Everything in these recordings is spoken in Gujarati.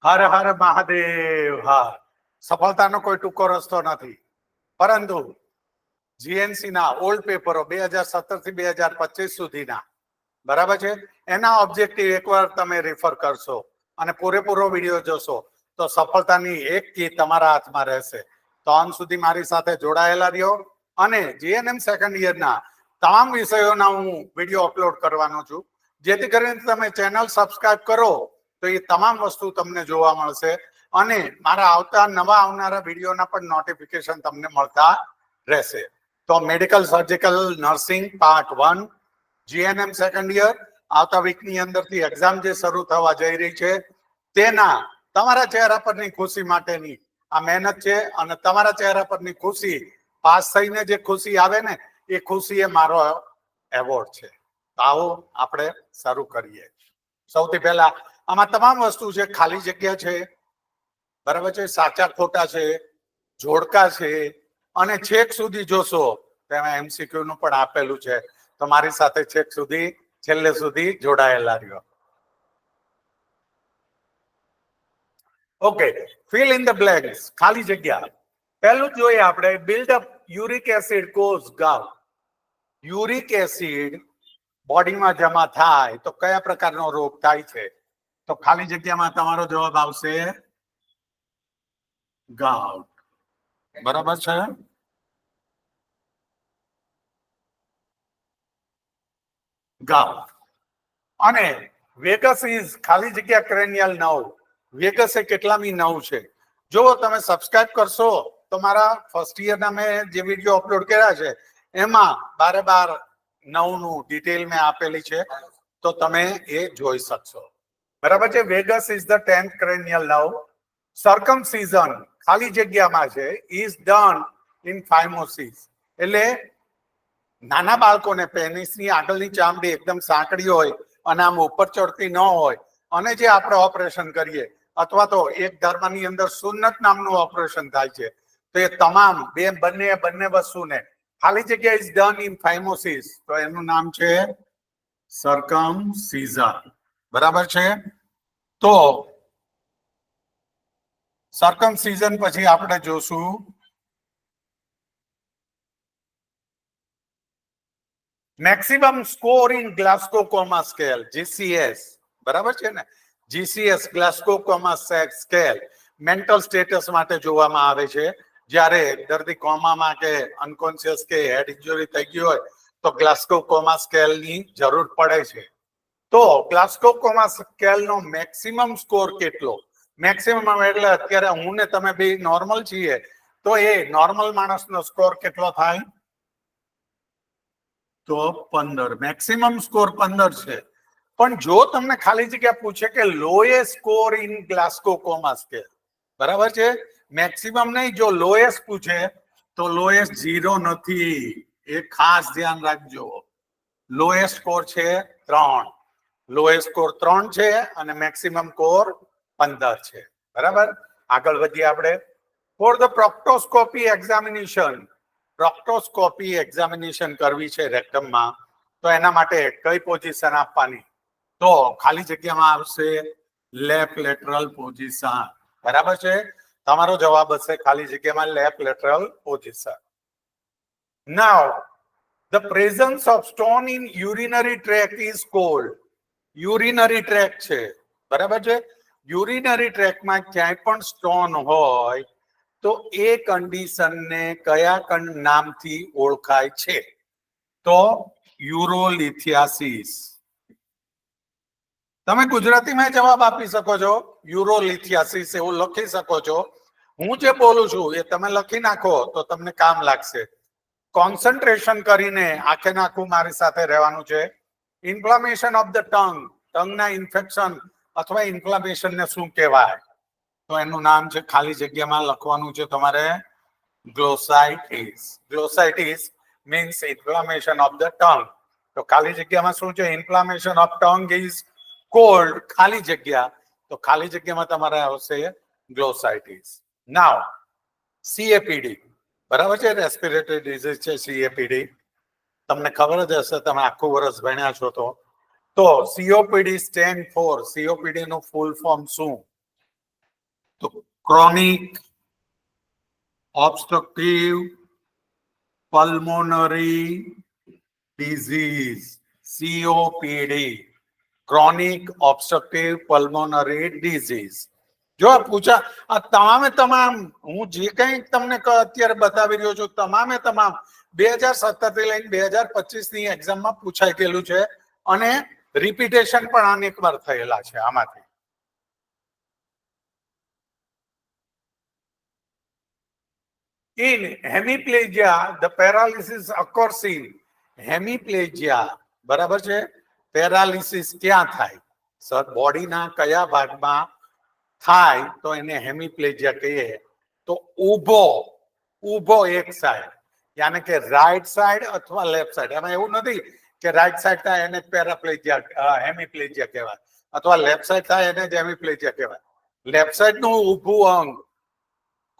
હર હર મહાદેવ. હા, સફળતાનો કોઈ ટૂંકો રસ્તો નથી, પરંતુ જીએનસી ના ઓલ્ડ પેપરો 2017 થી 2025 સુધીના, બરાબર છે, એના ઓબ્જેક્ટિવ એકવાર તમે રેફર કરશો અને પૂરેપૂરો વિડીયો જોશો તો સફળતાની એક કી તમારા હાથમાં રહેશે. તો અંત સુધી મારી સાથે જોડાયેલા રહ્યો. અને જીએનએમ સેકન્ડ યરના તમામ વિષયોના હું વિડીયો અપલોડ કરવાનો છું, જેથી કરીને તમે ચેનલ સબસ્ક્રાઇબ કરો તો એ તમામ વસ્તુ તમને જોવા મળશે અને મારા નવા આવનારા વિડીયોના પણ નોટિફિકેશન તમને મળતા રહેશે. તો medical surgical nursing part 1 GNM second year આવતા વીકની અંદરથી એક્ઝામ જે શરૂ થવા જઈ રહી છે તેના તમારા ચહેરા પરની ખુશી માટેની આ મહેનત છે. અને તમારા ચહેરા પરની ખુશી, પાસ થઈને જે ખુશી આવે ને એ ખુશી એ મારો એવોર્ડ છે. આવો આપણે શરૂ કરીએ. સૌથી પહેલા આમાં તમામ વસ્તુ છે, ખાલી જગ્યા છે, બરાબર છે, સાચા ખોટા છે, જોડકા છે, અને છેક સુધી જોશો તેમાં એમસીક્યુ નું પણ આપેલું છે. તો મારી સાથે છેક સુધી છેલ્લે સુધી જોડાયેલા રહ્યો. Okay, fill in the blanks, ખાલી જગ્યા. પહેલું જોઈએ આપણે, build up uric acid cause gout. Uric acid બોડીમાં જમા થાય તો કયા પ્રકારનો રોગ થાય છે? તો ખાલી જગ્યામાં તમારો જવાબ આવશે ગાઉટ. બરાબર છે. ગાઉટ. અને વેગસ ઇઝ ખાલી જગ્યા ક્રેનિયલ નર્વ. વેગસ એ કેટલામી નર્વ છે? જો તમે સબસ્ક્રાઇબ કરશો તો મારા ફર્સ્ટ યરના મેં જે વિડીયો અપલોડ કર્યા છે એમાં 12 નર્વનું ડિટેલ મેં આપેલી છે, તો તમે એ જોઈ શકશો. બરાબર છે. Vegas is the 10th cranial nerve. સર્કમસિઝન ખાલી જગ્યામાં છે ઇઝ ડન ઇન ફાઇમોસિસ. એટલે નાના બાળકોને પેનિસની આગળની ચામડી એકદમ સાંકડી હોય અને આમ ઉપર ચડતી ન હોય, અને જે આપણે ઓપરેશન કરીએ, અથવા તો એક ધર્મની અંદર સુન્નત નામનું ઓપરેશન થાય છે, તો એ તમામ બંને વસ્તુને ખાલી જગ્યા ઇઝ ડન ઇન ફાઇમોસિસ, તો એનું નામ છે સર્કમસિઝન. બરાબર છે. તો સર્કમસિઝન પછી આપણે જોશું maximum score in Glasgow coma scale, GCS. બરાબર છે ને? GCS Glasgow coma scale mental status માટે જોવામાં આવે છે. જ્યારે દર્દી કોમામાં કે અનકોન્શિયસ કે હેડ ઇન્જરી થઈ ગઈ હોય તો ગ્લાસ્કો કોમા સ્કેલની જરૂર પડે છે. તો ગ્લાસ્કો કોમા સ્કેલનો મેક્સિમમ સ્કોર કેટલો? મેક્સિમમ એટલે અત્યારે હું ને તમે બે નોર્મલ છીએ, તો એ નોર્મલ માણસનો સ્કોર કેટલો થાય? તો 15. મેક્સિમમ સ્કોર 15 છે. પણ જો તમને ખાલી જગ્યા પૂછે કે lowest score in Glasgow coma scale, બરાબર છે, મેક્સિમમ નહીં, જો લોએસ્ટ પૂછે તો લોએસ્ટ 0 નથી. એ ખાસ ધ્યાન રાખજો. લોએસ્ટ સ્કોર છે 3. લોએસ્ટ સ્કોર 3 છે અને મેક્સિમમ સ્કોર 15 છે. બરાબર. આગળ વધીએ આપણે. ફોર ધ પ્રોક્ટોસ્કોપી એક્ઝામિનેશન, પ્રોક્ટોસ્કોપી એક્ઝામિનેશન કરવી છે રેક્ટમમાં, તો એના માટે કઈ પોઝિશન આપવાની? તો ખાલી જગ્યામાં આવશે લેફ્ટ લેટરલ પોઝિશન. બરાબર છે. તમારો જવાબ હશે ખાલી જગ્યામાં left lateral position. Now the presence of stone in urinary tract is cold. Urinary track છે, બરાબર છે. યુરિનરી ટ્રેકમાં ક્યાંય પણ સ્ટોન હોય તો એ કન્ડિશનને કયા નામથી ઓળખાય છે? તો યુરોલિથિયાસિસ. તમે ગુજરાતીમાં જવાબ આપી શકો છો, યુરોલિથિયાસિસ એવું લખી શકો છો. હું જે બોલું છું એ તમે લખી નાખો તો તમને કામ લાગશે. કોન્સન્ટ્રેશન કરીને આખે નાખું મારી સાથે રહેવાનું છે. ઇન્ફ્લામેશન ઓફ ધ ટંગ, ટંગના ઇન્ફેક્શન અથવા ઇન્ફ્લામેશનને શું કહેવાય? તો એનું નામ છે, ખાલી જગ્યામાં લખવાનું છે તમારે, glossitis. Glossitis means inflammation of the tongue. તો ખાલી જગ્યામાં શું છે? Inflammation of tongue is called, ખાલી જગ્યા. તો ખાલી જગ્યામાં તમારે આવશે ગ્લોસાઇટિસ. નાઉ સીએપીડી, બરાબર છે, રેસ્પિરેટરી ડિઝીઝ છે સીએપીડી. તમને ખબર જ હશે, તમે આખું વર્ષ ભણ્યા છો તો. તો સીઓપીડી સ્ટેન્ડ ફોર, સીઓપીડી નું ફૂલ ફોર્મ શું? તો chronic obstructive pulmonary disease, COPD, chronic obstructive pulmonary disease. જો પૂછા આ તમામ હું જે કંઈ તમને અત્યારે બતાવી રહ્યો છું તમામે તમામ 2017 થી લઈને 2025 ની એક્ઝામમાં પૂછાઈ ગયેલું છે અને રિપીટેશન પણ અનેક વાર થયેલા છે આમાંથી. In hemiplegia, the paralysis occurs in hemiplegia. બરાબર છે? પેરાલિસિસ ક્યાં થાય? સર બોડીના કયા ભાગમાં થાય તો એને હેમિપ્લેજિયા કહીએ? તો ઊભો એક સાઈડ, યાને કે રાઈટ સાઈડ અથવા લેફ્ટ સાઈડ. એમાં એવું નથી કે રાઈટ સાઈડ થાય એને પેરાપ્લેજિયા હેમિપ્લેજિયા કહેવાય અથવા લેફ્ટ સાઈડ થાય એને જ હેમિપ્લેજિયા કહેવાય. લેફ્ટ સાઈડ નું ઊભું અંગ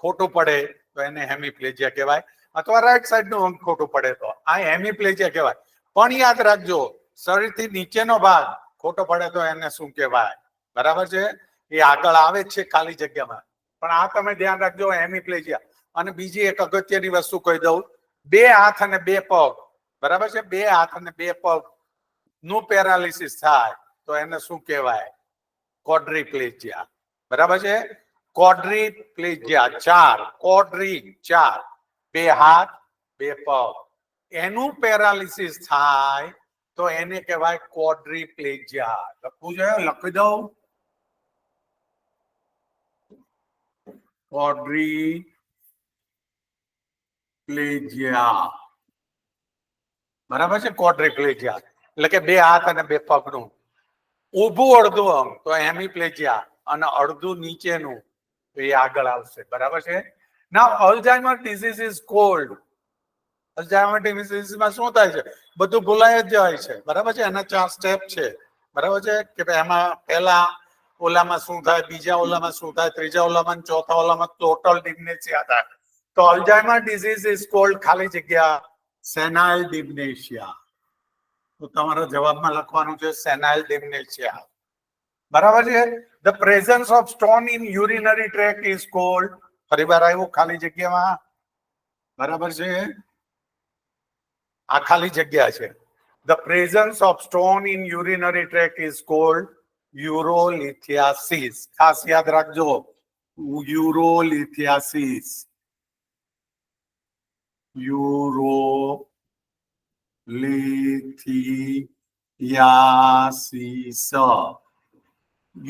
ખોટું પડે તો એને હેમિપ્લેજિયા કહેવાય અથવા રાઈટ સાઈડ નું અંગ ખોટું પડે તો આ હેમિપ્લેજિયા કહેવાય. પણ યાદ રાખજો શરીરથી નીચેનો ભાગ ખોટો પડે તો એને શું કહેવાય? બરાબર છે? એ આગળ આવે જ છે ખાલી જગ્યામાં, પણ આ તમે ધ્યાન રાખજો હેમિપ્લેજિયા. અને બીજી એક અગત્યની વસ્તુ કહી દઉં, 2 હાથ અને 2 પગ, બરાબર છે? 2 હાથ અને 2 પગ નું પેરાલિસિસ થાય તો એને શું કહેવાય? ક્વોડ્રીપ્લેજિયા. બરાબર છે? ક્વોડ્રીપ્લેજિયા, 4 2 હાથ 2 પગ એનું પેરાલિસિસ થાય તો એને કહેવાય ક્વોડ્રીપ્લેજિયા. લખવું જોઈએ? લખી દઉં. ક્વોડ્રીપ્લેજિયા. બરાબર છે? ક્વોડ્રીપ્લેજિયા એટલે કે 2 હાથ અને 2 પગનું ઊભું અડધું અંગ તો હેમિપ્લેજિયા અને અડધું નીચેનું તો એ આગળ આવશે. બરાબર છે? Now Alzheimer disease is called. Alzheimer ડિઝીઝમાં શું થાય છે? બધું ભૂલાય જ જાય છે. બરાબર છે? એના 4 સ્ટેપ છે. બરાબર છે? કે એમાં પહેલા ઓલામાં શું થાય, બીજા ઓલામાં શું થાય, ત્રીજા ઓલામાં, ચોથા ઓલામાં ટોટલ ડિમેન્શિયા થાય. તો અલ્ઝાઇમર ડિઝીઝ ઇઝ કોલ્ડ ખાલી જગ્યા સેનાઇલ ડિમેન્શિયા. તો તમારા જવાબમાં લખવાનું છે સેનાઇલ ડિમેન્શિયા. બરાબર છે? The presence of stone in urinary tract is cold. ફરીવાર આવ્યું ખાલી જગ્યામાં. બરાબર છે? આ ખાલી જગ્યા છે. The presence of stone in urinary tract is called urolithiasis. ખાસ યાદ રાખજો, યુરોલિથિયાસિસ.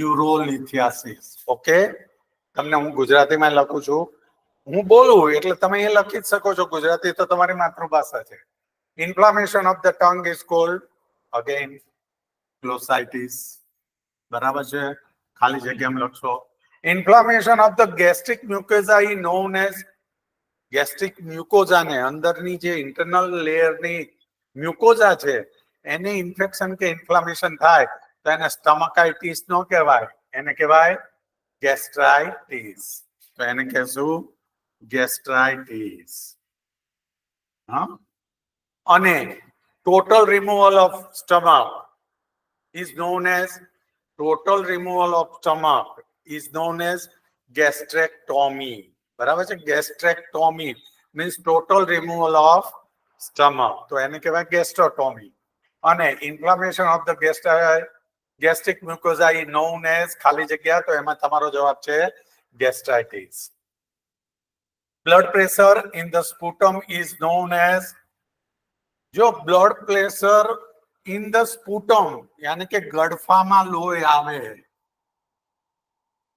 યુરોલિથિયાસિસ. ઓકે, તમને હું ગુજરાતીમાં લખું છું. હું બોલું એટલે તમે એ લખી જ શકો છો. ગુજરાતી તો તમારી માતૃભાષા છે. Inflammation of the tongue is called again glossitis. બરાબર છે? ખાલી જગ્યામાં લખશો. Inflammation of the gastric mucosa is known as. Gastric મ્યુકોઝાને અંદરની જે ઇન્ટરનલ લેયરની મ્યુકોઝા છે એને ઇન્ફેક્શન કે ઇન્ફ્લામેશન થાય તો એને સ્ટમકાઇટિસ નો કહેવાય, એને કહેવાય ગેસ્ટ્રાઇટિસ. તો એને કહેશું ગેસ્ટ્રાઇટિસ. હા, અને total removal of stomach is known as gastrectomy. બરાબર છે? Gastrectomy means total removal of stomach, તો એને કહેવાય ગેસ્ટ્રોટોમી. અને inflammation of the gastric mucosa is known as ખાલી જગ્યા, તો એમાં તમારો જવાબ છે gastritis. Blood pressure in the sputum is known as. જો blood pressure in the sputum યાની કે ગળફામાં લોહી આવે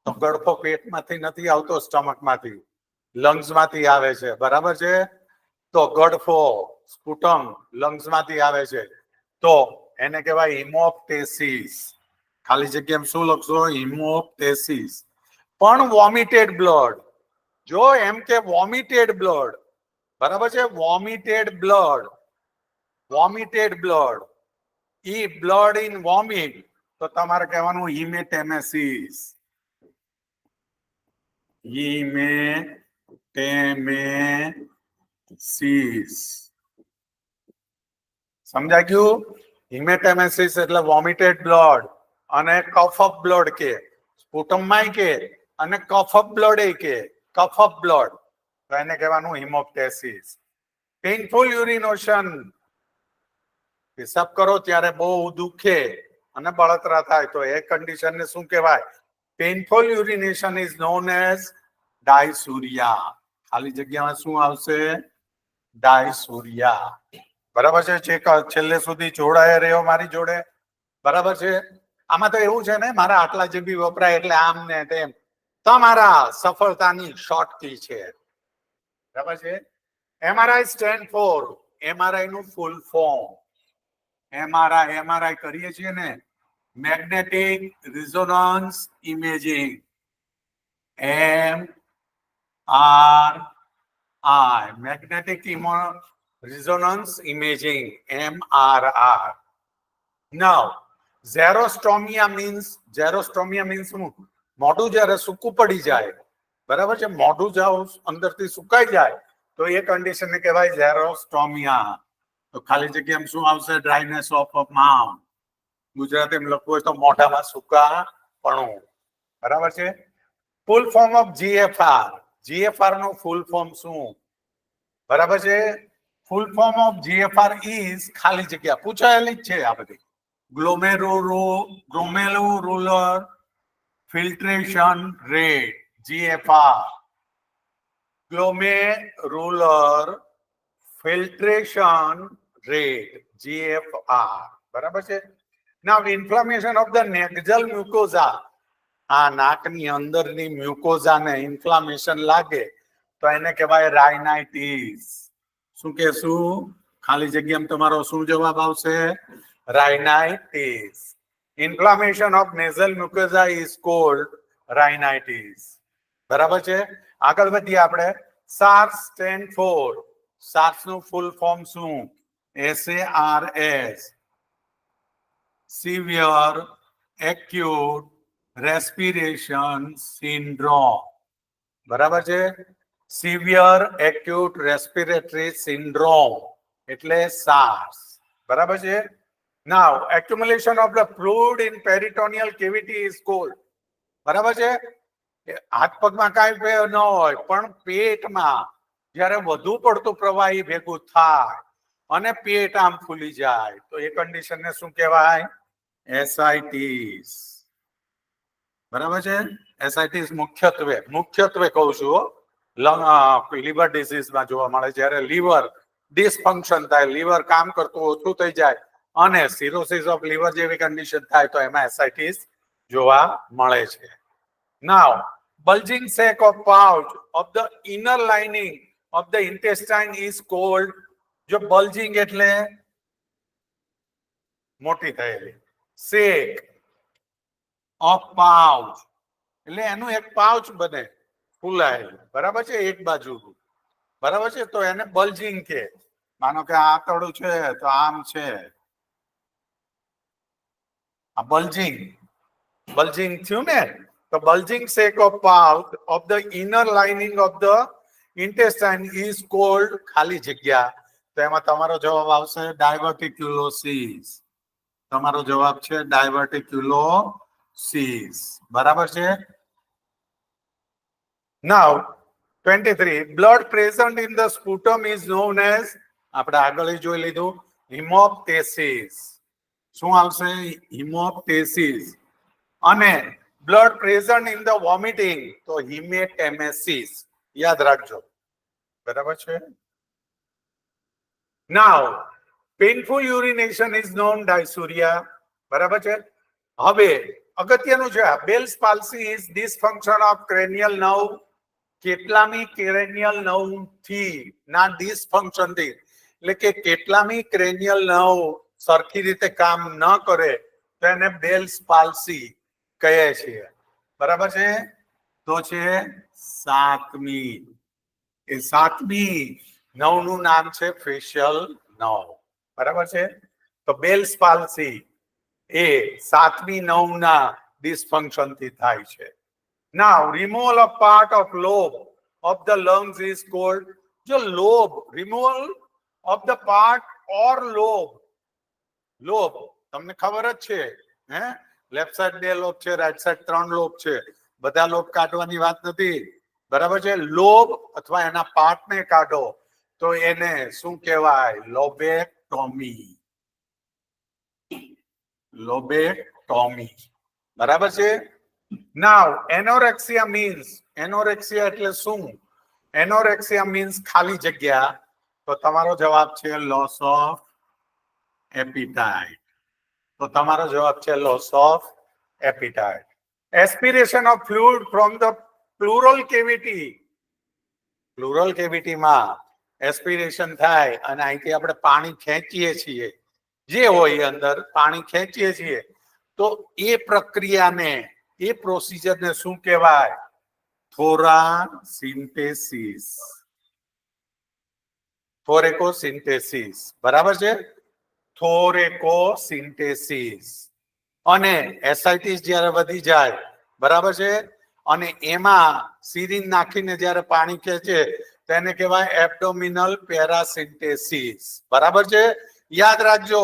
તો ગળફો પેટમાંથી નથી આવતો, સ્ટમકમાંથી, લંગ્સમાંથી આવે છે. બરાબર છે? તો ગળફો સ્પુટમ લંગ્સમાંથી આવે છે તો એને કહેવાય હિમોપ્ટેસિસ. ખાલી જગ્યામાં શું લખશો? હિમોપ્ટેસિસ. પણ વોમિટેડ બ્લડ, જો એમ કે વોમિટેડ બ્લડ, બરાબર છે? વોમિટેડ બ્લડ ઈ બ્લડ ઇન વોમિટ તો તમારે કહેવાનું હિમેટેમેસિસ. હિમેટેમેસિસ. સમજાય ગયું? હિમેટેમેસિસ એટલે વોમિટેડ બ્લડ અને કફ ઓફ બ્લડ કે સ્પુટમમાં કે અને કફ ઓફ બ્લડ એ કે કફ ઓફ બ્લડ તો એને કહેવાનું હિમોપ્ટેસિસ. પેઇનફુલ યુરિનેશન, પેશાબ કરો ત્યારે બહુ દુખે અને બળતરા થાય તો એ કન્ડિશનને શું કહેવાય? Painful urination is known as dysuria. ખાલી જગ્યામાં શું આવશે? ડાયસુરિયા. બરાબર છે? છેલ્લે સુધી જોડાયા રહ્યો મારી જોડે. બરાબર છે? આમાં તો એવું છે ને, મારા આટલા જીબી વપરાય એટલે આમ ને તેમ. તમારા સફળતાની શોર્ટ કી છે. બરાબર છે? MRI સ્ટેન્ડ ફોર, MRI નું ફૂલ ફોર્મ. MRI કરીએ છીએ ને, magnetic resonance imaging. MRI, magnetic resonance imaging, MRI. Now, xerostomia means શું? મોઢું જ્યારે સૂકું પડી જાય, બરાબર છે? મોઢું જાવ અંદરથી સુકાઈ જાય તો એ કન્ડિશનને કહેવાય ઝેરોસ્ટોમિયા. તો ખાલી જગ્યામાં શું આવશે? Dryness of mouth. ગુજરાતીમાં લખવું હોય તો મોઢામાં સુકાપણું. બરાબર છે? Full form of GFR. GFR નું ફૂલ ફોર્મ શું? બરાબર છે? Full form of GFR is ખાલી જગ્યા પૂછાયેલી જ છે આ બધી. Glomerular filtration rate, GFR. Glomerular filtration rate, GFR. બરાબર છે? Now inflammation of the nasal mucosa. આ નાકની અંદરની મ્યુકોઝાને ઇન્ફ્લામેશન લાગે તો એને કહેવાય રાઇનાઇટિસ. શું કહેશું? ખાલી જગ્યામાં તમારો શું જવાબ આવશે? Rhinitis. Inflammation of nasal mucosa is called rhinitis. બરાબર છે? આગળ વધીએ આપણે. SARS stand for. SARS નું ફૂલ ફોર્મ શું? SARS, severe acute respiration syndrome. બરાબર છે? સિવિયર એક્યુટ રેસ્પિરેટરી સિન્ડ્રોમ એટલે SARS. બરાબર છે? Now accumulation of the fluid in peritoneal cavity is called. બરાબર છે? હાથ પગમાં કાંઈ ન હોય પણ પેટમાં જ્યારે વધુ પડતું પ્રવાહી ભેગું થાય અને પેટ આમ ફૂલી જાય તો એ કન્ડિશનને શું કહેવાય? એસાઇટિસ. બરાબર છે? એસાઇટિસ મુખ્યત્વે કહું છું લીવર ડિસીઝમાં જોવા મળે. જ્યારે લીવર ડિસફંક્શન થાય, લીવર કામ કરતું ઓછું થઈ જાય અને સિરોસિસ ઓફ લીવર જેવી કન્ડિશન થાય તો એમાં એસાઇટિસ જોવા મળે છે. નાઉ bulging sac of pouch of the inner lining of the intestine is called. જો bulging એટલે મોટી થયેલી, sac of pouch એટલે એનું એક પાઉચ બને ફૂલાયેલું. બરાબર છે? એક બાજુ. બરાબર છે? તો એને બલ્જિંગ કે. માનો કે આ આંતરડું છે તો આમ છે, આ બલ્જિંગ થયું ને. તો bulging sac of pouch of the inner lining of the intestine is called ખાલી જગ્યા. તો એમાં તમારો જવાબ આવશે ડાયવર્ટિક્યુલોસિસ. તમારો જવાબ છે ડાયવર્ટિક્યુલોસિસ. બરાબર છે? Now 23, blood present in the sputum is known as, આપણે આગળ જોઈ લીધું, હિમોપ્ટેસિસ. શું આવશે? હિમોપ્ટેસિસ. અને blood present in the vomiting તો હિમેટેમેસિસ. યાદ રાખજો. બરાબર છે? Now painful urination is known dysuria. બરાબર છે? હવે અગત્યનું છે, Bell's palsy is dysfunction of cranial nerve. કેટલામી ક્રેનિયલ નર્વ થી ના ડિસફંક્શન થી, એટલે કે કેટલામી ક્રેનિયલ નર્વ સરખી રીતે કામ ન કરે તો એને બેલ્સ પાલ્સી કહે છે. બરાબર છે? તો છે 7મી. એ 7મી નર્વનું નામ છે ફેશિયલ નર્વ. બરાબર છે? તો બેલ્સ પાલ્સી એ 7મી નર્વના ડિસફંક્શન થી થાય છે. Now, removal of part of lobe of the lungs is called. જો removal of the part or lobe તમને ખબર જ છે, હે? લેફ્ટ સાઈડ 2 લોબ છે, રાઈટ સાઈડ 3 લોબ છે. બધા લોબ કાઢવાની વાત નથી, બરાબર છે. લોબ અથવા એના પાર્ટને કાઢો તો એને શું કહેવાય? લોબેક્ટોમી. લોબેક્ટોમી, બરાબર છે. નાઉ એનોરેક્સિયા એટલે શું? એનોરેક્સિયા મીન્સ ખાલી જગ્યા. તો તમારો જવાબ છે લોસ ઓફ એપિટાઇટ. તો તમારો જવાબ છે loss of appetite. Aspiration of fluid from the pleural cavity. Pleural કેવિટીમાં એસ્પિરેશન થાય અને અહીંથી આપણે પાણી ખેંચીએ છીએ, જે હોય અંદર પાણી ખેંચીએ છીએ, તો એ પ્રક્રિયાને, એ પ્રોસિજરને શું કહેવાય? થોરાસિન્થેસિસ. થોરેકોસિન્થેસિસ, બરાબર છે. થોરેકોસિન્થેસિસ. અને એસાઇટિસ જ્યારે વધી જાય, બરાબર છે, અને એમાં સિરિન નાખીને જ્યારે પાણી ખેંચે તો એને કહેવાય એબ્ડોમિનલ પેરાસિન્થેસિસ, બરાબર છે. યાદ રાખજો,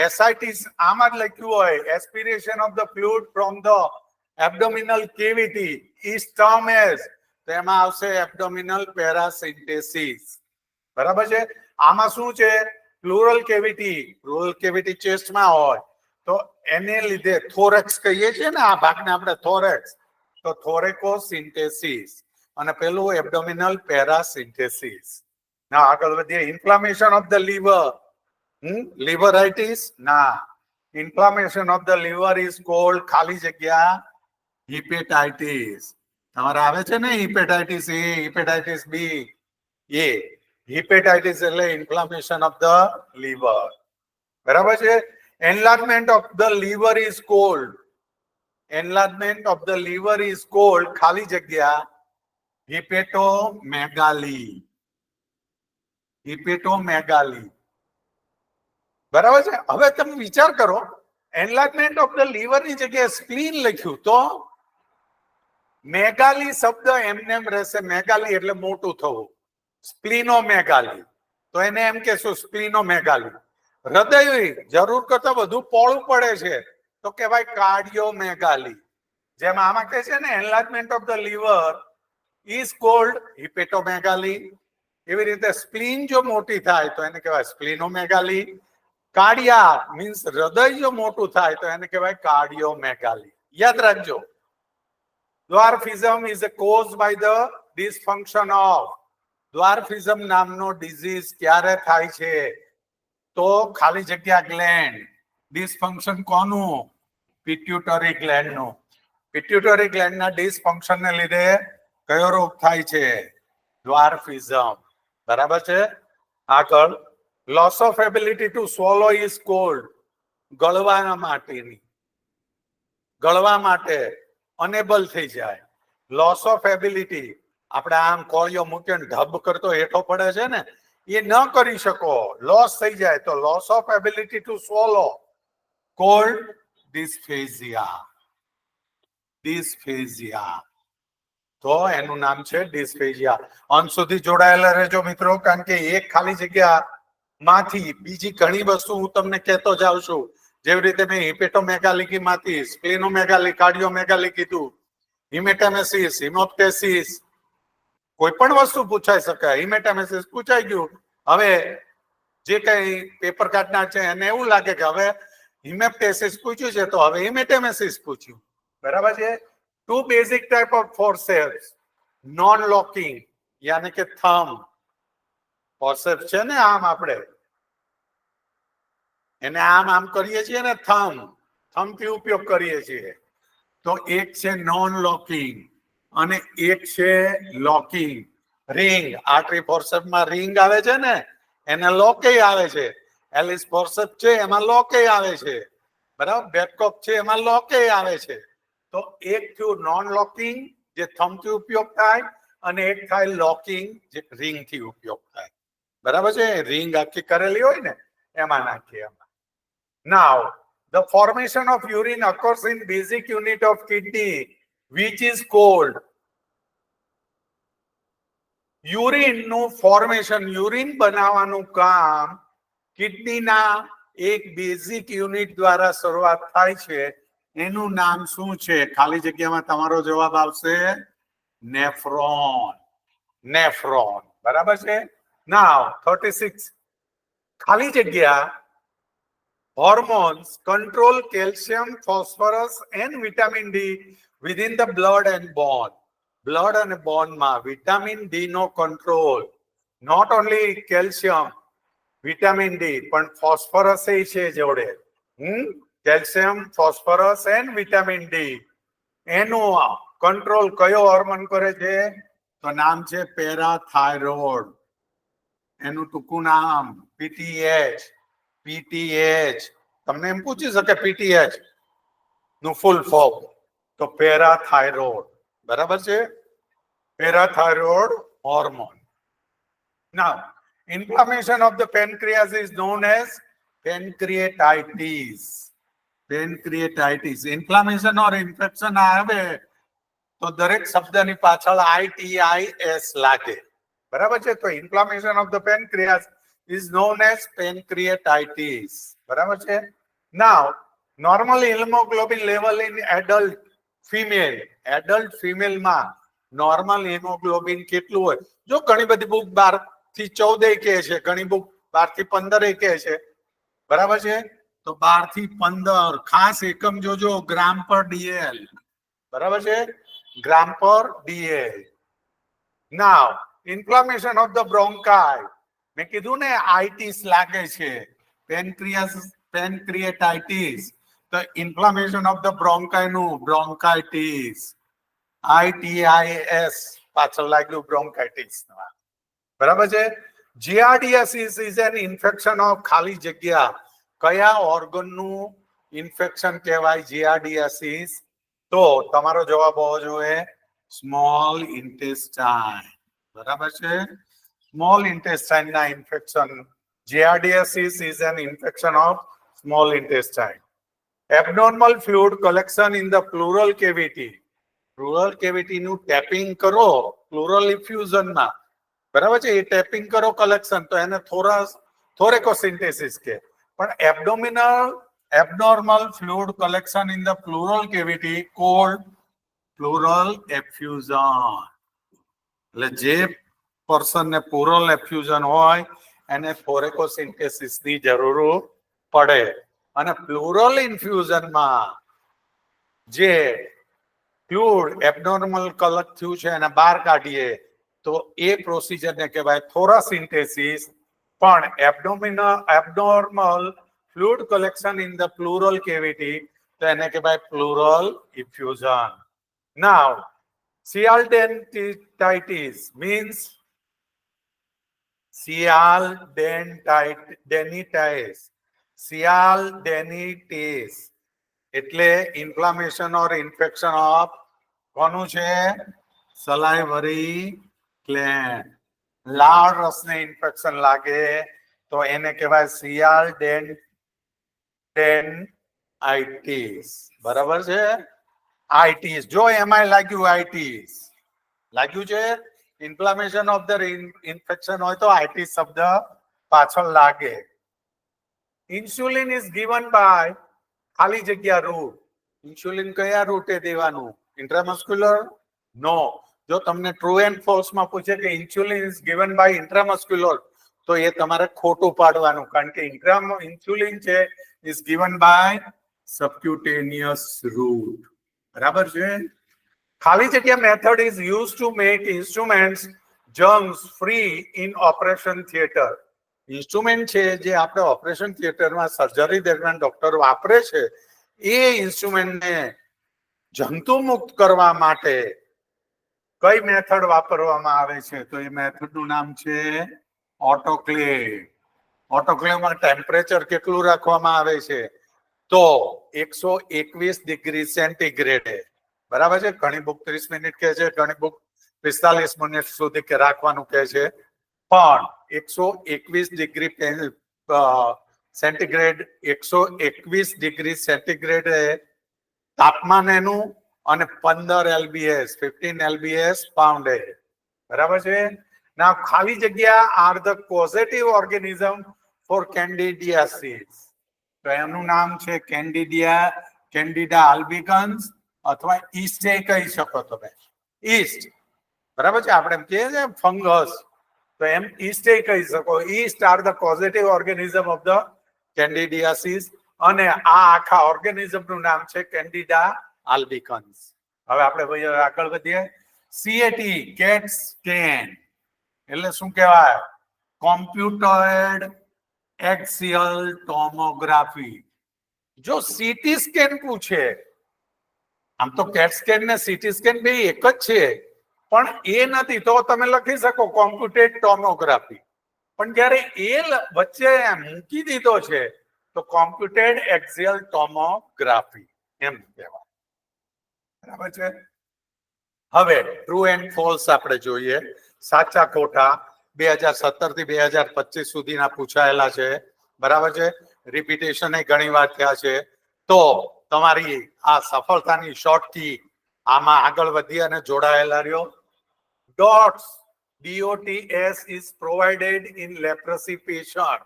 એસાઇટિસ આમાં જ લખ્યું હોય, aspiration of the fluid from the abdominal cavity is term as, તો એમાં આવશે એબ્ડોમિનલ પેરાસિન્થેસિસ, બરાબર છે. આમાં શું છે? પ્લુરલ કેવિટી ચેસ્ટમાં હોય તો એને લીધે થોરેક્સ કહીએ છીએ ને, આ ભાગને આપણે થોરેક્સ, તો થોરેકોસિન્થેસિસ, અને પેલું એબ્ડોમિનલ પેરાસિન્થેસિસ. ના, આગળ વધીએ. Inflammation of the liver. Liveritis? ના. Inflammation of the liver is called ખાલી જગ્યા હિપેટાઇટિસ. તમારે આવે છે ને હિપેટાઇટિસ એ, હિપેટાઇટિસ બી, એ હિપેટાઇટિસ એટલે ઇન્ફ્લામેશન ઓફ ધ લીવર, બરાબર છે. Enlargement of the liver is called. Enlargement of the liver is called ખાલી જગ્યા હિપેટોમેગાલી. હિપેટોમેગાલી, બરાબર છે. હવે તમે વિચાર કરો, એન્લાર્જમેન્ટ ઓફ ધ લીવર ની જગ્યાએ સ્પ્લીન લખ્યું તો મેગાલી શબ્દ એમને એમ રહેશે. મેગાલી એટલે મોટું થવું. સ્પ્લીનોમેગાલી, તો એને એમ કહેશું સ્પ્લીનોમેગાલી. હૃદય જરૂર કરતા વધુ પોળું પડે છે તો કહેવાય કાર્ડિયોમેગાલી. જેમ આમાં કહે છે ને, enlargement of the liver is called hepatomegaly. એવી રીતે સ્પ્લીન જો મોટી થાય તો એને કહેવાય સ્પ્લીનોમેગાલી. કાર્ડિયા મીન્સ હૃદય જો મોટું થાય તો એને કહેવાય કાર્ડિયોમેગાલી. યાદ રાખજો. Dwarfism is caused by the dysfunction of. Dwarfism નામનો ડિઝીઝ ક્યારે થાય છે? તો ખાલી જગ્યા ગ્લેન્ડ. ડિસફંક્શન કોનું? પિટ્યુટરી ગ્લેન્ડનું. પિટ્યુટરી ગ્લેન્ડના ડિસફંક્શનને લીધે કયો રોગ થાય છે? ડ્વાર્ફિઝમ, બરાબર છે. આગળ, loss of ability to swallow is called. ગળવા માટે અનેબલ થઈ જાય. લોસ ઓફ એબિલિટી, આપણે આમ કોળિયો મૂકીને ઢબ કરતો હેઠો પડે છે ને, એ ન કરી શકો, લોસ થઈ જાય તો loss of ability to swallow, called dysphagia. Dysphagia, તો એનું નામ છે ડિસ્ફેઝિયા. અંત સુધી જોડાયેલા રહેજો મિત્રો, કારણ કે એક ખાલી જગ્યા માંથી બીજી ઘણી વસ્તુ હું તમને કહેતો જાઉં છું. જેવી રીતે મેં હિપેટોમેગાલી માંથી સ્પ્લેનોમેગાલી, કાર્ડિયોમેગાલી કીધું, હિમેટેમેસિસ, હિમોપ્ટેસિસ, કોઈ પણ વસ્તુ પૂછાઈ શકે. હિમેટેમેસિસ પૂછાઈ ગયું. હવે જે કઈ પેપર કાઢનાર છે એને એવું લાગે કે હવે હિમેપ્ટેસિસ પૂછ્યું છે તો હવે હિમેટેમેસિસ પૂછ્યું, બરાબર છે. Two basic type of forceps. Non locking યાની કે થંબ ફોર્સેપ્સ છે ને, આમ આપણે એને આમ કરીએ છીએ ને, થંબ થી ઉપયોગ કરીએ છીએ. તો એક છે નોન લોકિંગ અને એક છે લોકિંગ. રિંગ, આર્ટરી ફોર્સેપ્સમાં રિંગ આવે છે ને, એને લોકે આવે છે. એલિસ ફોર્સેપ્સ છે એમાં લોકે આવે છે, બરાબર. બેકકોપ છે એમાં લોકે આવે છે. તો એક થયું નોન લોકિંગ, જે થંબ થી ઉપયોગ થાય, અને એક થાય લોકિંગ, જે રિંગ થી ઉપયોગ થાય, બરાબર છે. રિંગ આખી કરેલી હોય ને એમાં નાખીએ. Now, the formation of urine occurs in basic unit of kidney, which is called. Urine નું ફોર્મેશન, યુરિન બનાવવાનું કામ કિડનીના એક બેઝિક યુનિટ દ્વારા શરૂઆત થાય છે, એનું નામ શું છે? ખાલી જગ્યામાં તમારો જવાબ આવશે નેફ્રોન. નેફ્રોન. બરાબર છે. નાવ 36 ખાલી જગ્યા hormones control calcium, phosphorus and vitamin D within the blood and bone. Blood and bone માં vitamin D no control, not only calcium, vitamin D પણ phosphorus એ છે જોડે. Calcium, phosphorus and vitamin D એનું કંટ્રોલ કયો હોર્મોન કરે છે? તો નામ છે પેરાથાઇરોઇડ. એનું ટૂંકું નામ પીટીએચ. પીટીએચ તમને એમ પૂછી શકે પીટીએચ નું ફૂલ ફોર્મ, તો પેરાથાઇરોઇડ. બરાબર છે. પેરાથાઇરોઇડ hormone. Now inflammation of the pancreas is known as pancreatitis. Pancreatitis. Inflammation or infection આવે તો દરેક શબ્દની પાછળ ITIS લાગે. બરાબર છે. તો inflammation of the pancreas is known as pancreatitis. બરાબર છે. Now, normal hemoglobin level in adult female. Adult female માં normal hemoglobin કેટલું હોય? જો ઘણી બધી બુક 12 થી 14 કહે છે, ઘણી બુક 12 થી 15 કહે છે. બરાબર છે. તો 12 થી 15 ખાસ એકમ જોજો ગ્રામ પર ડીએલ. બરાબર છે. ગ્રામ પર DL. Now inflammation of the bronchi. મેં કીધું ને આઇટિસ લાગે છે, પેનક્રિએટાઇટિસ. તો ઇન્ફ્લામેશન ઓફ ધ બ્રોન્કાઈ નું બ્રોન્કાઇટિસ. ITIS પાછળ લાગ્યું બ્રોન્કાઇટિસ. બરાબર છે. Giardiasis is an infection of ખાલી જગ્યા. કયા ઓર્ગન નું ઇન્ફેક્શન કહેવાય જીઆરડીએસિસ? તો તમારો જવાબ હોવો જોઈએ સ્મોલ ઇન્ટેસ્ટાઇન. બરાબર છે. સ્મોલ ઇન્ટેસ્ટાઇન ના infection. Giardiasis is an infection of small intestine. Abnormal fluid collection in the pleural cavity. Pleural cavity નું ટેપિંગ કરો પ્લુરલ ઇફ્યુઝનમાં. બરાબર છે. એ ટેપિંગ કરો કલેક્શન, તો એને થોરેકોસિન્થેસિસ કે. પણ abnormal fluid collection in the pleural cavity called pleural effusion. એટલે જે પર્સન ને પ્લુરલ એફ્યુઝન હોય એને થોરેકોસિન્થેસિસ ની જરૂર પડે. અને પ્લુરલ ઇન્ફ્યુઝનમાં જે ફ્લુઇડ એબનોર્મલ કલેક્ટ થયું છે એને બહાર કાઢીએ તો એ પ્રોસિજરને કહેવાય થોરાસિન્થેસિસ. પણ abnormal fluid collection in the pleural cavity તો એને કહેવાય પ્લુરલ ઇફ્યુઝન. નાઉ સિયાલ્ડેનિટિસ મીન્સ સિયાલ્ડેનિટિસ એટલે ઇન્ફ્લામેશન ઓર ઇન્ફેક્શન ઓફ કોનું છે? સલાઇવરી ગ્લેન્ડ. લાળ રસને ઇન્ફેક્શન લાગે તો એને કહેવાય સિયાલ્ડેનિટિસ. બરાબર છે. આઇટિસ જો એમાં લાગ્યું આઇટિસ લાગ્યું છે. ઇન્ફ્લામેશન ઓફ ધ ઇન્ફેક્શન હોય તો આઇટિસ શબ્દ પાછળ લાગે. ઇન્સ્યુલિન ઇઝ ગિવન બાય ખાલી જગ્યા રૂટ. ઇન્સ્યુલિન કયા રૂટે દેવાનું? ઇન્ટ્રામસ્ક્યુલર? નો. જો તમને ટ્રુ એન્ડ ફોલ્સ માં પૂછે કે insulin is given by intramuscular તો એ તમારે ખોટું પાડવાનું, કારણ કે ઇન્સ્યુલિન છે is given by subcutaneous route. બરાબર છે. ખાલી જગ્યા method is use to make instruments germs free in operation theatre. Instrument છે જે આપણે ઓપરેશન થિયેટરમાં સર્જરી દરમિયાન ડોક્ટર વાપરે છે એ ઇન્સ્ટ્રુમેન્ટને જંતુ મુક્ત કરવા માટે કઈ મેથડ વાપરવામાં આવે છે? તો એ મેથડનું નામ છે ઓટોક્લેવ. ઓટોક્લેવમાં ટેમ્પરેચર કેટલું રાખવામાં આવે છે? તો 121 ડિગ્રી સેન્ટીગ્રેડે. બરાબર છે. ઘણી બુક 30 મિનિટ કહે છે, ઘણી બુક 45 મિનિટ સુધી કે રાખવાનું કહે છે. પણ 121 ડિગ્રી સેન્ટીગ્રેડ 121 ડિગ્રી સેન્ટીગ્રેડ તાપમાન એનું અને 15 LBS 15 LBS પાઉન્ડે. બરાબર છે. ના ખાલી જગ્યા are the positive organism for candidiasis. તો એનું નામ છે કેન્ડિડા આલ્બિકન્સ અથવા ઈસ્ટ કહી શકો તમે. ઈસ્ટ બરાબર છે, આપણે એમ કહીએ છીએ ફંગસ, તો એમ ઈસ્ટ કહી શકો. Yeast are the causative organism of the candidiasis, અને આ આખા ઓર્ગેનિઝમ નું નામ છે કેન્ડિડા આલ્બિકન્સ. હવે આપણે આગળ વધીએ. CAT કેટ સ્કેન એટલે શું કહેવાય? કોમ્પ્યુટર્ડ એક્સિયલ ટોમોગ્રાફી. જો સીટી સ્કેન પૂછે, આમ તો કેટ સ્કેન ને સીટી સ્કેન બે એક જ છે, પણ એ નથી તો તમે લખી શકો કોમ્પ્યુટેડ ટોમોગ્રાફી. પણ જયારે એ વચ્ચે મૂકી દીધો છે તો કોમ્પ્યુટેડ એક્સિયલ ટોમોગ્રાફી એમ કહેવાય. બરાબર છે. હવે ટ્રુ એન્ડ ફોલ્સ આપણે જોઈએ. સાચા ખોટા 2017 થી 2025 સુધીના પૂછાયેલા છે. બરાબર છે. રિપીટેશન ઘણી વાર થયા છે. તો તમારી આ સફળતાની શોર્ટ કી આમાં આગળ વધી અને જોડાયેલા રહ્યો. DOTS is provided in leprosy patient.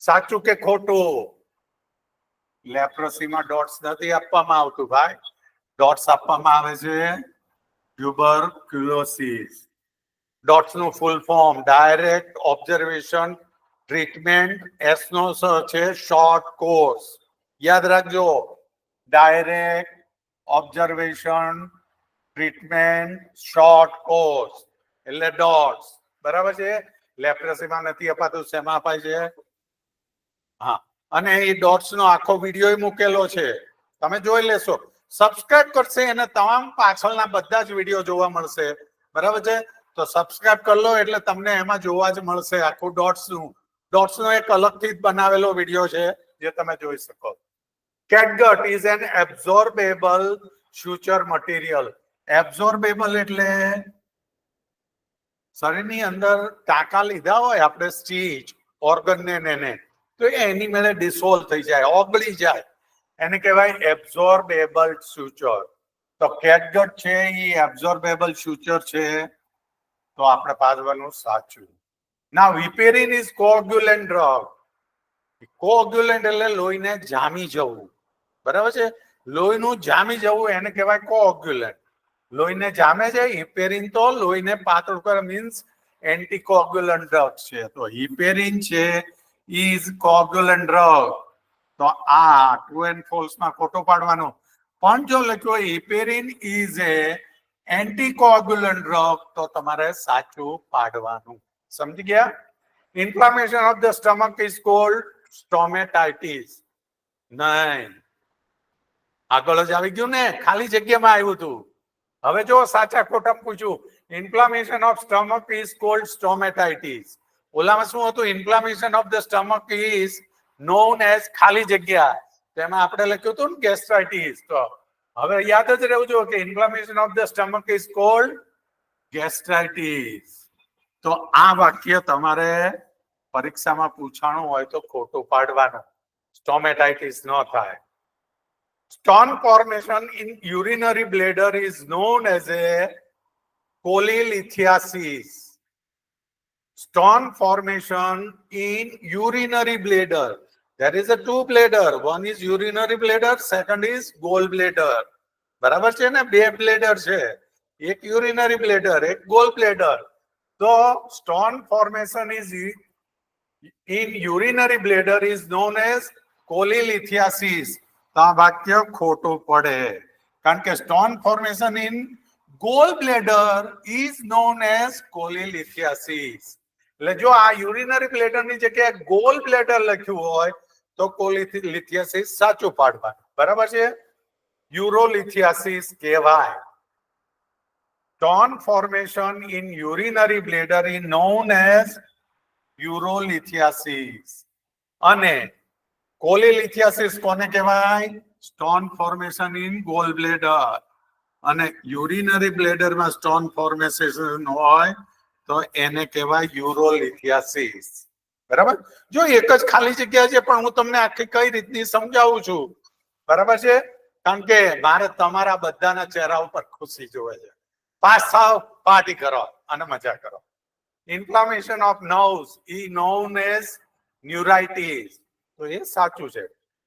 સાચું કે ખોટું? લેપ્રોસીમાં ડોટ્સ નથી આપવામાં આવતું ભાઈ. ડોટ્સ આપવામાં આવે છે ટ્યુબરક્યુલોસિસ. ડોટ્સ નું full form direct observation treatment. S નો છે શોર્ટ કોર્સ. યાદ રાખજો, direct observation treatment short course એટલે ડોટ્સ. બરાબર છે. લેપ્રોસીમાં નથી અપાતું, શેમાં અપાય છે? હા, અને એ ડોટ્સ નો આખો વિડીયો મૂકેલો છે, તમે જોઈ લેશો. સબસ્ક્રાઇબ કરશે એને તમામ પાછળના બધા જ વિડીયો જોવા મળશે. બરાબર છે. તો સબસ્ક્રાઇબ કરી લો એટલે તમને એમાં જોવા જ મળશે આખું ડોટ્સ નો એક અલગથી બનાવેલો વિડીયો છે જે તમે જોઈ શકો. કેટગટ ઇઝ એન એબ્ઝોર્બેબલ સ્યુચર મટીરિયલ. એબ્ઝોર્બેબલ એટલે શરીરની અંદર ટાંકા લીધા હોય આપણે સ્ટીચ ઓર્ગન ને તો એની મેળે ડિસોલ્વ થઈ જાય, ઓગળી જાય, એને કહેવાય એબ્ઝોર્બેબલ સ્યુચર. તો કેટગટ છે એ એબ્ઝોર્બેબલ સ્યુચર છે, તો આપણે પાડવાનું સાચું. ના, વિપેરિન ઇઝ કોગ્યુલેન્ટ ડ્રગ. કોગ્યુલેન્ટ એટલે લોહીને જામી જવું. બરાબર છે. લોહીનું જામી જવું એને કહેવાય કોગ્યુલેન્ટ. લોહીને જામે છે. હિપેરિન તો લોહીને પાતળું કરે, મીન્સ એન્ટીકોગ્યુલન્ટ ડ્રગ છે. તો હિપેરિન છે ઇઝ કોગ્યુલન્ટ ડ્રગ. તો આ ટ્રુ એન્ડ ફોલ્સ માં ખોટો પાડવાનો. પણ જો લખ્યું હિપેરિન ઇઝ એ એન્ટીકોગ્યુલન્ટ ડ્રગ તો તમારે સાચું પાડવાનું. સમજી ગયા? Inflammation of the stomach is called stomatitis. નહીં, આગળ જ આવી ગયું ને, ખાલી જગ્યામાં આવ્યું હતું. હવે જો સાચા ખોટા પૂછ્યું. Inflammation of stomach is called stomatitis. ઓલામાં શું હતું? Inflammation of the stomach is known as ખાલી જગ્યા, તેમાં આપણે લખ્યું હતું ને ગેસ્ટ્રાઇટિસ. તો હવે યાદ જ રહેવું જોઈએ કે inflammation of the stomach is cold gastritis. તો આ વાક્ય તમારે પરીક્ષામાં પૂછાણું હોય તો ખોટું પાડવાનું, સ્ટોમેટાઇટિસ ન થાય. Stone formation in urinary bladder is known as a cholelithiasis. Stone formation in urinary bladder. There is a two bladder. One is urinary bladder, second is gallbladder. બરાબર છે ને? બે બ્લેડર છે, એક યુરિનરી બ્લેડર, એક ગોલ બ્લેડર. તો stone formation is in urinary bladder is known as cholelithiasis. તો આ વાક્ય ખોટું પડે, કારણ કે stone formation in gall bladder is known as cholelithiasis. એટલે જો આ યુરિનરી બ્લેડર ની જગ્યાએ ગોલ બ્લેડર લખ્યું હોય તો કોલિલિથિયાસિસ સાચું પાડવાનું. બરાબર છે. યુરોલિથિયાસિસ કહેવાય. Stone formation in urinary bladder is known as urolithiasis. અને કોલિલિથિયાસિસ કોને કહેવાય? Stone formation in gall bladder. અને યુરિનરી બ્લેડરમાં સ્ટોન ફોર્મેશન હોય તો એને કહેવાય યુરોલિથિયાસિસ. બરાબર? જો એક જ ખાલી જગ્યા છે, પણ હું તમને આખી કઈ રીતની સમજાવું છું. બરાબર છે? કારણ કે મારે તમારા બધાના ચહેરા ઉપર ખુશી જોવે છે. પાસ થાવ, પાર્ટી કરો અને મજા કરો. Inflammation of nerves is known as neuritis. તો એ સાચું છે.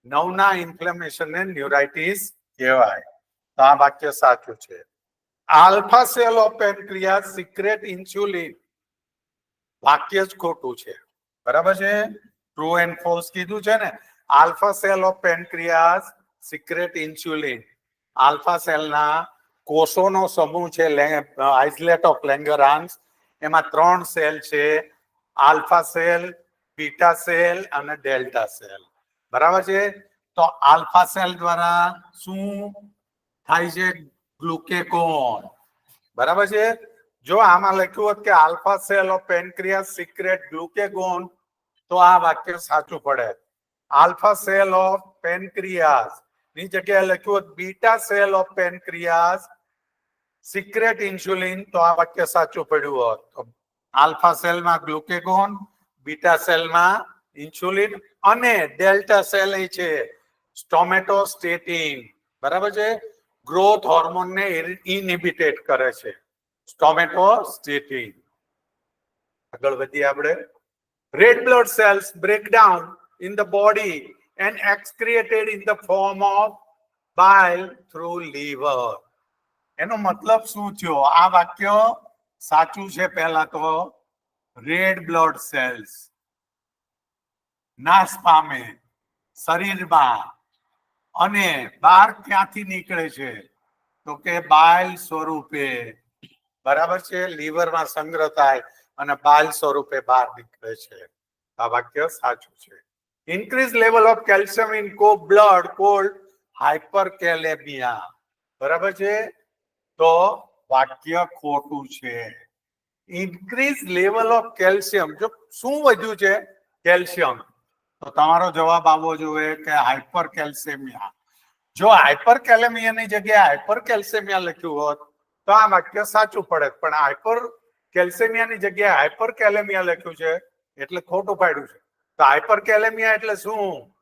9ના ઇન્ફ્લેમેશનને ન્યુરાઇટિસ કહેવાય. તો આ વાક્ય સાચું છે. Alpha cell of pancreas secrete insulin, વાક્ય જ ખોટું છે. બરાબર છે? ટ્રુ એન્ડ ફોલ્સ કીધું છે ને. Alpha cell of pancreas secrete insulin, alpha સેલના કોષોનો સમૂહ છે આઇસલેટ ઓફ લેંગરહાન્સ, એમાં 3 સેલ છે, આલ્ફા સેલ, બીટા સેલ અને ડેલ્ટા સેલ. બરાબર છે? તો આલ્ફા સેલ દ્વારા શું થાય છે? ગ્લુકેગોન. બરાબર છે? જો આમાં લખ્યું હોત કે alpha cell of pancreas secret ગ્લુકેગોન, તો આ વાક્ય સાચું પડે. આલ્ફા સેલ ઓફ પેનક્રિયાસ ની જગ્યાએ લખ્યું હોત beta cell of pancreas secrete insulin, તો આ વાક્ય સાચું પડ્યું હોત. તો આલ્ફા સેલમાં ગ્લુકેગોન, બીટા સેલમાં ઇન્સ્યુલિન અને ડેલ્ટા સેલ છે સ્ટોમેટોસ્ટેટિન. બરાબર છે? ગ્રોથ હોર્મોનને ઇનહિબિટેટ કરે છે સ્ટોમેટોસ્ટેટિન. આગળ વધીએ આપણે. Red blood cells break down in the body and excreted in the form of bile through liver. એનો મતલબ શું થયો? આ વાક્ય સાચું છે. પહેલા તો રેડ બ્લડ સેલ્સ નાશ પામે શરીરમાં અને બહાર ક્યાંથી નીકળે છે? તો કે બાઇલ સ્વરૂપે. બરાબર છે? લીવરમાં સંગ્રહ થાય અને બાઇલ સ્વરૂપે બહાર નીકળે છે. આ વાક્ય સાચું છે. Increased level of calcium in blood called hyperkalemia. બરાબર છે? તો વાક્ય ખોટું છે. Increased level of calcium, જો શું વધ્યું છે? કેલ્શિયમ. તો તમારો જવાબ આવવો જોઈએ કે હાઇપરકેલ્સેમિયા. જો હાઇપરકેલેમિયાની જગ્યાએ હાઇપરકેલ્સેમિયા લખ્યું હોત તો આ વાક્ય સાચું પડે, પણ હાઇપરકેલ્સેમિયાની જગ્યાએ હાઇપરકેલેમિયા લખ્યું છે એટલે ખોટું પાડ્યું છે. તો હાઇપરકેલેમિયા એટલે શું?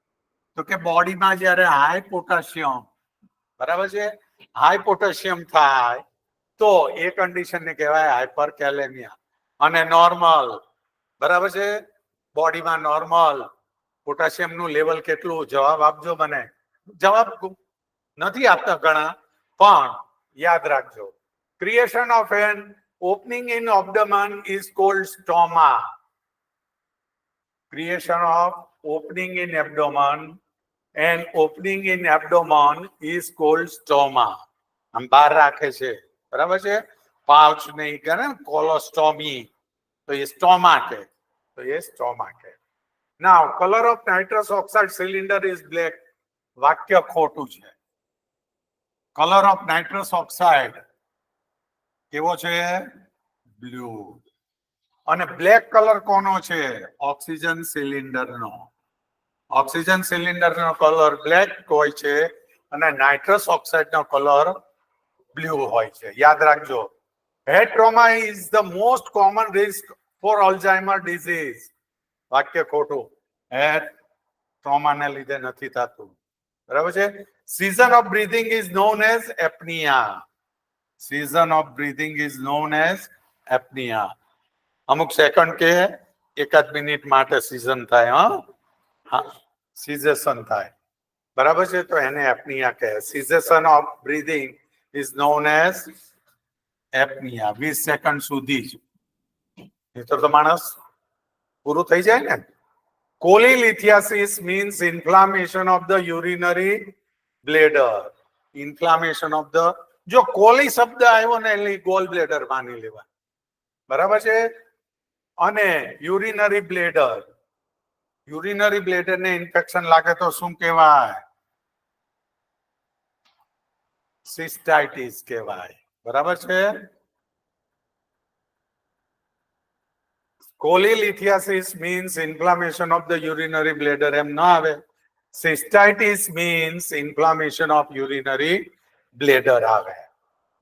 તો કે બોડીમાં જ્યારે હાઈ પોટેશિયમ, બરાબર છે, હાઈ પોટેશિયમ થાય તો એ કન્ડિશનને કહેવાય હાઇપરકેલેમિયા. અને નોર્મલ, બરાબર છે, બોડીમાં નોર્મલ પોટેશિયમનું લેવલ કેટલું? જવાબ આપજો મને. જવાબ નથી આપતા ઘણા, પણ યાદ રાખજો. Creation of an opening in abdomen is called stoma. Creation of opening in abdomen and opening in abdomen is called stoma. આમ બહાર રાખે છે. બરાબર છે? પાઉચ નહીં કરે, કોલોસ્ટોમી, તો એ સ્ટોમા કે. તો એ સ્ટોમા કે. Now, color of nitrous oxide cylinder is black. વાક્ય ખોટું છે. કલર ઓફ નાઇટ્રસ ઓક્સાઇડ કેવો છે? બ્લુ. અને બ્લેક કલર કોનો છે? ઓક્સિજન સિલિન્ડરનો. ઓક્સિજન સિલિન્ડરનો કલર બ્લેક હોય છે અને નાઇટ્રસ ઓક્સાઇડનો કલર બ્લુ હોય છે. યાદ રાખજો. Head trauma is the most common risk for Alzheimer disease. વાક્ય ખોટું. હેડ ટ્રોમાને લીધે નથી થતું. બરાબર છે? Season of breathing is known as apnea. Season of breathing is known as apnea. અમુક સેકન્ડ કે એકાદ મિનિટ માટે સીઝન થાય. હા, સિઝેશન થાય. બરાબર છે? તો એને એપનિયા કહે. Cessation of breathing is known as apnoea. 20 second સુધી જ. નહીંતર તો માણસ પૂરું થઈ જાય ને. Cholelithiasis means inflammation of the urinary bladder. Inflammation of the, જો કોલી શબ્દ આવ્યો ને એટલે ગોલ બ્લેડર માની લેવા. બરાબર છે? અને યુરિનરી બ્લેડર, યુરિનરી બ્લેડર ને ઇન્ફેક્શન લાગે તો શું કહેવાય? સિસ્ટાઇટિસ કહેવાય. બરાબર છે? Cholelithiasis means inflammation of the urinary bladder. એમ ના આવે. Cystitis means inflammation of urinary bladder આવે.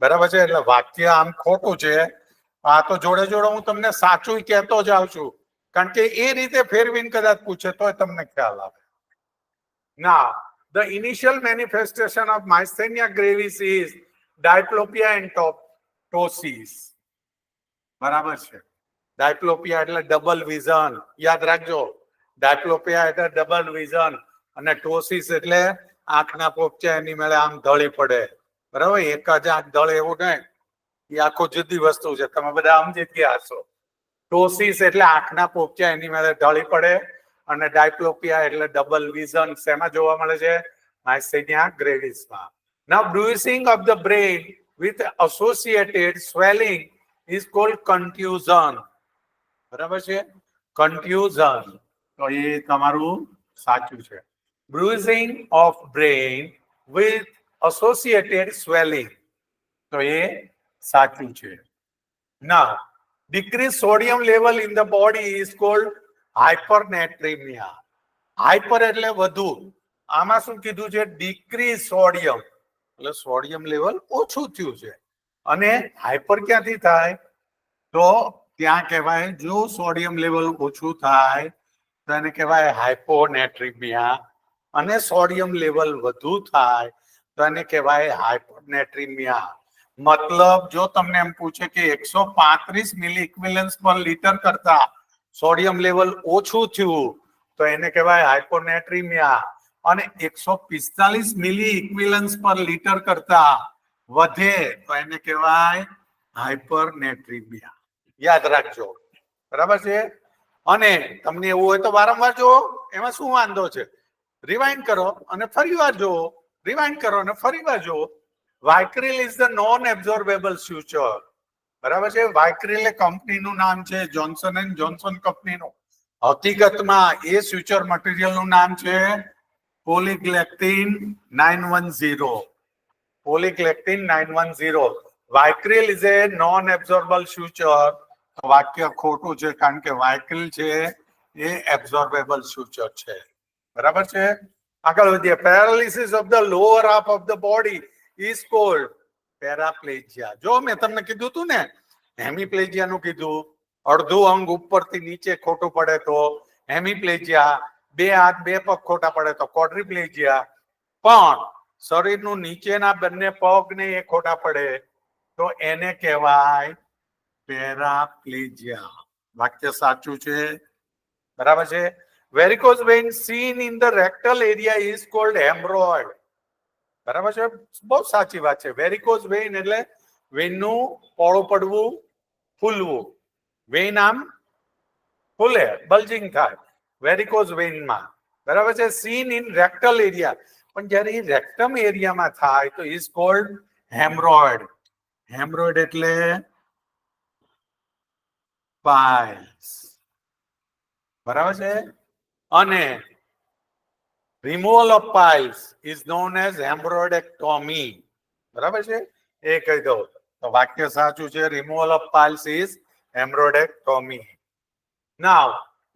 બરાબર છે? એટલે વાક્ય આમ ખોટું છે. આ તો જોડે જોડે હું તમને સાચું કહેતો જ આવું છું, કારણ કે એ રીતે ફેરવીને કદાચ પૂછે તો તમને ખ્યાલ આવે. Now, the initial manifestation of Myasthenia gravis is diplopia and ptosis. બરાબર છે? ડાયપ્લોપિયા એટલે ડબલ વિઝન. યાદ રાખજો. ડાયપ્લોપિયા એટલે ડબલ વિઝન અને ટોસિસ એટલે આંખના પોપચા એની મેળે આમ ઢળી પડે, બરાબર? એક જ આંખ ઢળે એવું નહીં, એ આખો જુદી વસ્તુ છે, તમે બધા સમજી ગયા હશો. ટોસિસ એટલે આંખના પોપચા એની મેળે ઢળી પડે, અને ડાયપ્લોપિયા એટલે ડબલ વિઝન શેમાં જોવા મળે છે? Myasthenia ગ્રેવિસમાં. Now bruising of the brain with associated swelling is called contusion. બરાબર છે? Contusion. તો એ તમારું સાચું છે. Bruising of brain with associated swelling. તો એ સાચું છે. Now, decreased sodium level in the body is called hypernatremia. Hyper એટલે વધુ, આમાં શું કીધું છે? ડિક્રીઝ સોડિયમ, એટલે સોડિયમ લેવલ ઓછું થયું છે. અને હાઇપર ક્યાંથી થાય? તો ત્યાં કહેવાય જો સોડિયમ લેવલ ઓછું થાય તો એને કહેવાય હાઇપોનેટ્રીમિયા, અને સોડિયમ લેવલ વધુ થાય તો એને કહેવાય હાઇપરનેટ્રીમિયા. મતલબ જો તમને એમ પૂછે કે 135 મિલી ઇક્વિવેલન્સ પર લીટર કરતા સોડિયમ લેવલ ઓછું થયું તો એને કહેવાય હાઇપોનેટ્રીમિયા, અને 145 મિલી ઇક્વિવેલન્સ પર લીટર કરતા વધે તો એને કહેવાય હાઇપરનેટ્રીમિયા. યાદ રાખજો, બરાબર છે? અને તમને એવું હોય તો વારંવાર જુઓ, એમાં શું વાંધો છે? રિવાઇન્ડ કરો અને ફરીવાર જુઓ, રિવાઇન્ડ કરો અને ફરીવાર જુઓ. વાઇક્રિલ ઇઝ ધ નોન એબ્ઝોર્બેબલ સ્યુચર, બરાબર છે? વાઇક્રિલ એ કંપનીનું નામ છે, જોન્સન એન્ડ જોન્સન કંપનીનું. હકીકતમાં એ સ્યુચર મટીરિયલનું નામ છે પોલીગ્લેક્ટિન 910. પોલીગ્લેક્ટિન 910. વાઇક્રિલ ઇઝ એ નોન એબ્ઝોર્બલ સ્યુચર. વાક્ય ખોટું છે, કારણ કે વાઇક્રિલ છે એ એબ્ઝોર્બેબલ સ્યુચર છે, બરાબર છે? આગળ વધીએ. Paralysis of the lower half of the body is called paraplegia. જો મેં તમને કીધું હતું ને, હેમિપ્લેજિયાનું કીધું, અડધું અંગ ઉપરથી નીચે ખોટું પડે તો હેમિપ્લેજિયા, બે હાથ બે પગ ખોટા પડે તો ક્વોડ્રિપ્લેજિયા, પણ શરીરનું નીચેના બંને પગ ને એ ખોટા પડે તો એને કહેવાય પેરાપ્લેજિયા. વાક્ય સાચું છે, બરાબર છે? Varicose vein seen in the rectal area is called hemorrhoid. બરાબર છે? બહુ સાચી વાત છે. વેરિકોઝ વેઇન એટલે વેઇનનું પોળું પડવું, ફૂલવું. વેઇન આમ ફૂલે, બલ્જિંગ થાય વેરિકોઝ વેઇનમાં, બરાબર છે? સીન ઇન રેક્ટલ એરિયા, પણ જ્યારે એ રેક્ટમ એરિયામાં થાય તો ઇઝ કોલ્ડ હેમરોઇડ. હેમરોઇડ એટલે પાઇલ્સ, બરાબર છે? અને removal of piles is known as haemorrhoidectomy, બરાબર છે? એ કહી દો તો વાક્ય સાચું છે. Removal of piles is haemorrhoidectomy. Now,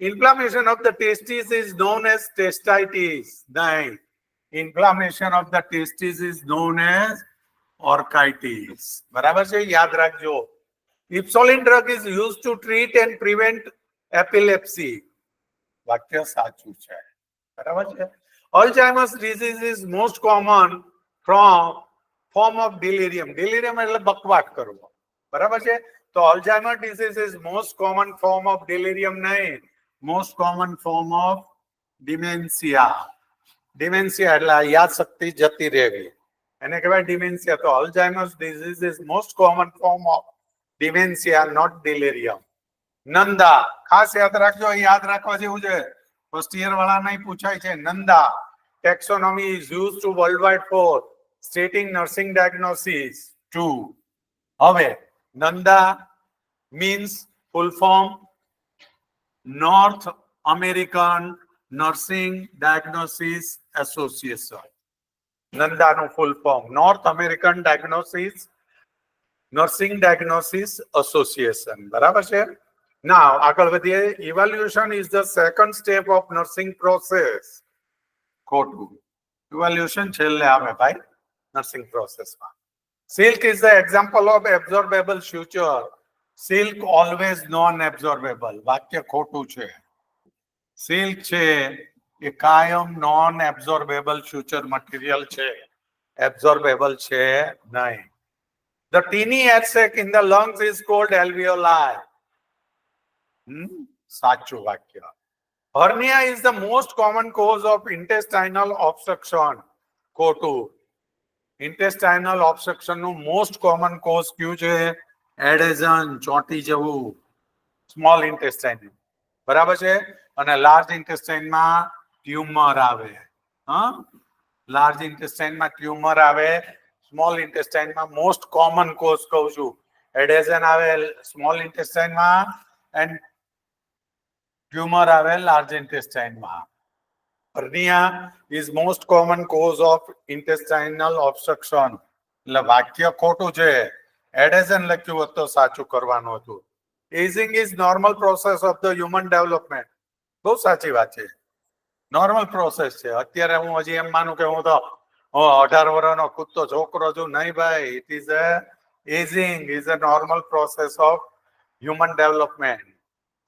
inflammation of the testes is known as testitis. Then, inflammation of the testes is known as orchitis. બરાબર છે? યાદ રાખજો. Insulin drug is used to treat and prevent epilepsy. વાક્ય સાચું છે, બરાબર છે? Alzheimer's disease is most common form of delirium. Delirium એટલે બકવાટ કરવો, બરાબર છે? તો Alzheimer disease is most common form of delirium નહીં, most common form of dementia. Dementia એટલે યાદ શક્તિ જતી રહેવી, એને કહેવાય dementia. તો Alzheimer's disease is most common form of dementia, not delirium. Nanda ખાસ યાદ રાખજો, યાદ રાખવા જેવું છે, ફર્સ્ટ યર વાળા નહીં પૂછાય છે. Nanda taxonomy is used to worldwide for stating nursing diagnosis too. હવે Nanda means full form North American Nursing Diagnosis Association. Nanda no full form North American Nursing Diagnosis Association. બરાબર છે? Now આગળ વધીએ. Evaluation is the second step of nursing process. ખોટું. Evaluation છેલ્લે આવે ભાઈ nursing process માં. Silk is the example of absorbable suture. Silk always non-absorbable. વાક્ય ખોટું છે. Silk છે એ કાયમ non-absorbable suture material છે, absorbable છે નહીં. The teeny air sac in the lungs is called alveoli. સાચું વાક્ય. hernia is the most common cause of intestinal obstruction. ખોટું. intestinal obstruction નું most common cause કયું છે? adhesion, ચોંટી જવું, small intestine. બરાબર છે? અને લાર્જ ઇન્ટેસ્ટાઇન માં ટ્યુમર આવે. હા, લાર્જ ઇન્ટેસ્ટાઇન માં ટ્યુમર આવે, સ્મોલ ઇન્ટેસ્ટાઇન માં મોસ્ટ કોમન કોઝ કહું છું, એડેઝન આવે સ્મોલ ઇન્ટેસ્ટાઇન માં એન્ડ ટ્યુમર આવે લાર્જ ઇન્ટેસ્ટાઇન માં. hernia is most common cause of intestinal obstruction. એટલે વાક્ય ખોટું છે. એડેઝન લખ્યું હોત તો સાચું કરવાનું હતું. aging is normal process of the human development. બહુ સાચી વાત છે. નોર્મલ પ્રોસેસ છે. અત્યારે હું હજી એમ માનું કે હું તો 18 વર્ષનો કૂદતો છોકરો છું. નહીં ભાઈ, it is a ageing is a normal process of human development.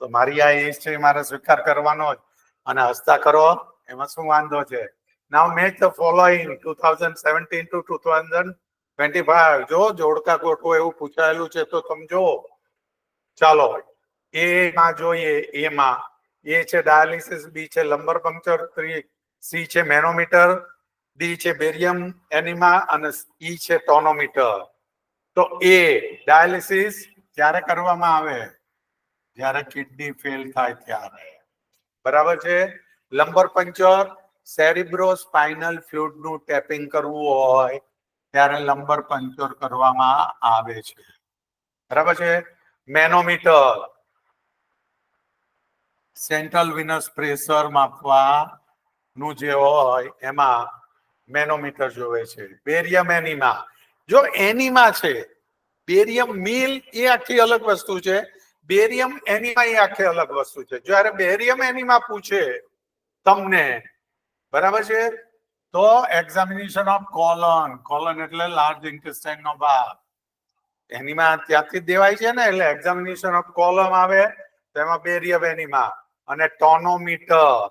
તો મારી આ એજ છે, મારે સ્વીકાર કરવાનો જ. અને હસતા કરો એમાં શું વાંધો છે? નાઉ મેક ધ ફોલોઈંગ 2017 to 2025. જો જોડકા ગોઠવો એવું પૂછાયેલું છે તો સમજો. ચાલો એ માં જોઈએ. એમાં એ છે ડાયાલિસિસ, બી છે લંબર પંક્ચર, સી છે મેનોમીટર, ડી છે બેરિયમ એનિમા અને ઈ છે ટોનોમીટર. તો એ ડાયાલિસિસ ક્યારે કરવામાં આવે? જ્યારે કિડની ફેલ થાય ત્યારે. બરાબર છે? લંબર પંક્ચર સેરિબ્રો સ્પાઇનલ ફ્લુઇડ નું ટેપિંગ કરવું હોય ત્યારે લંબર પંક્ચર કરવામાં આવે છે. બરાબર છે? મેનોમીટર સેન્ટ્રલ વિનસ પ્રેશર માપવાનું જે હોય એમાં મેનોમીટર જોવે છે. બેરિયમ એનિમા, જો એનિમા છે, બેરિયમ મિલ એ આખી અલગ વસ્તુ છે, બેરિયમ એનિમા એ આખી અલગ વસ્તુ છે. જ્યારે બેરિયમ એનિમા પૂછે તમને, બરાબર છે, તો એક્ઝામિનેશન ઓફ કોલન, કોલન એટલે લાર્જ ઇન્ટેસ્ટાઇન નો ભાગ, એનિમા ત્યાંથી જ દેવાય છે ને. એટલે એક્ઝામિનેશન ઓફ કોલમ આવે તેમાં બેરિયમ એનિમા અને ટોનોમીટર.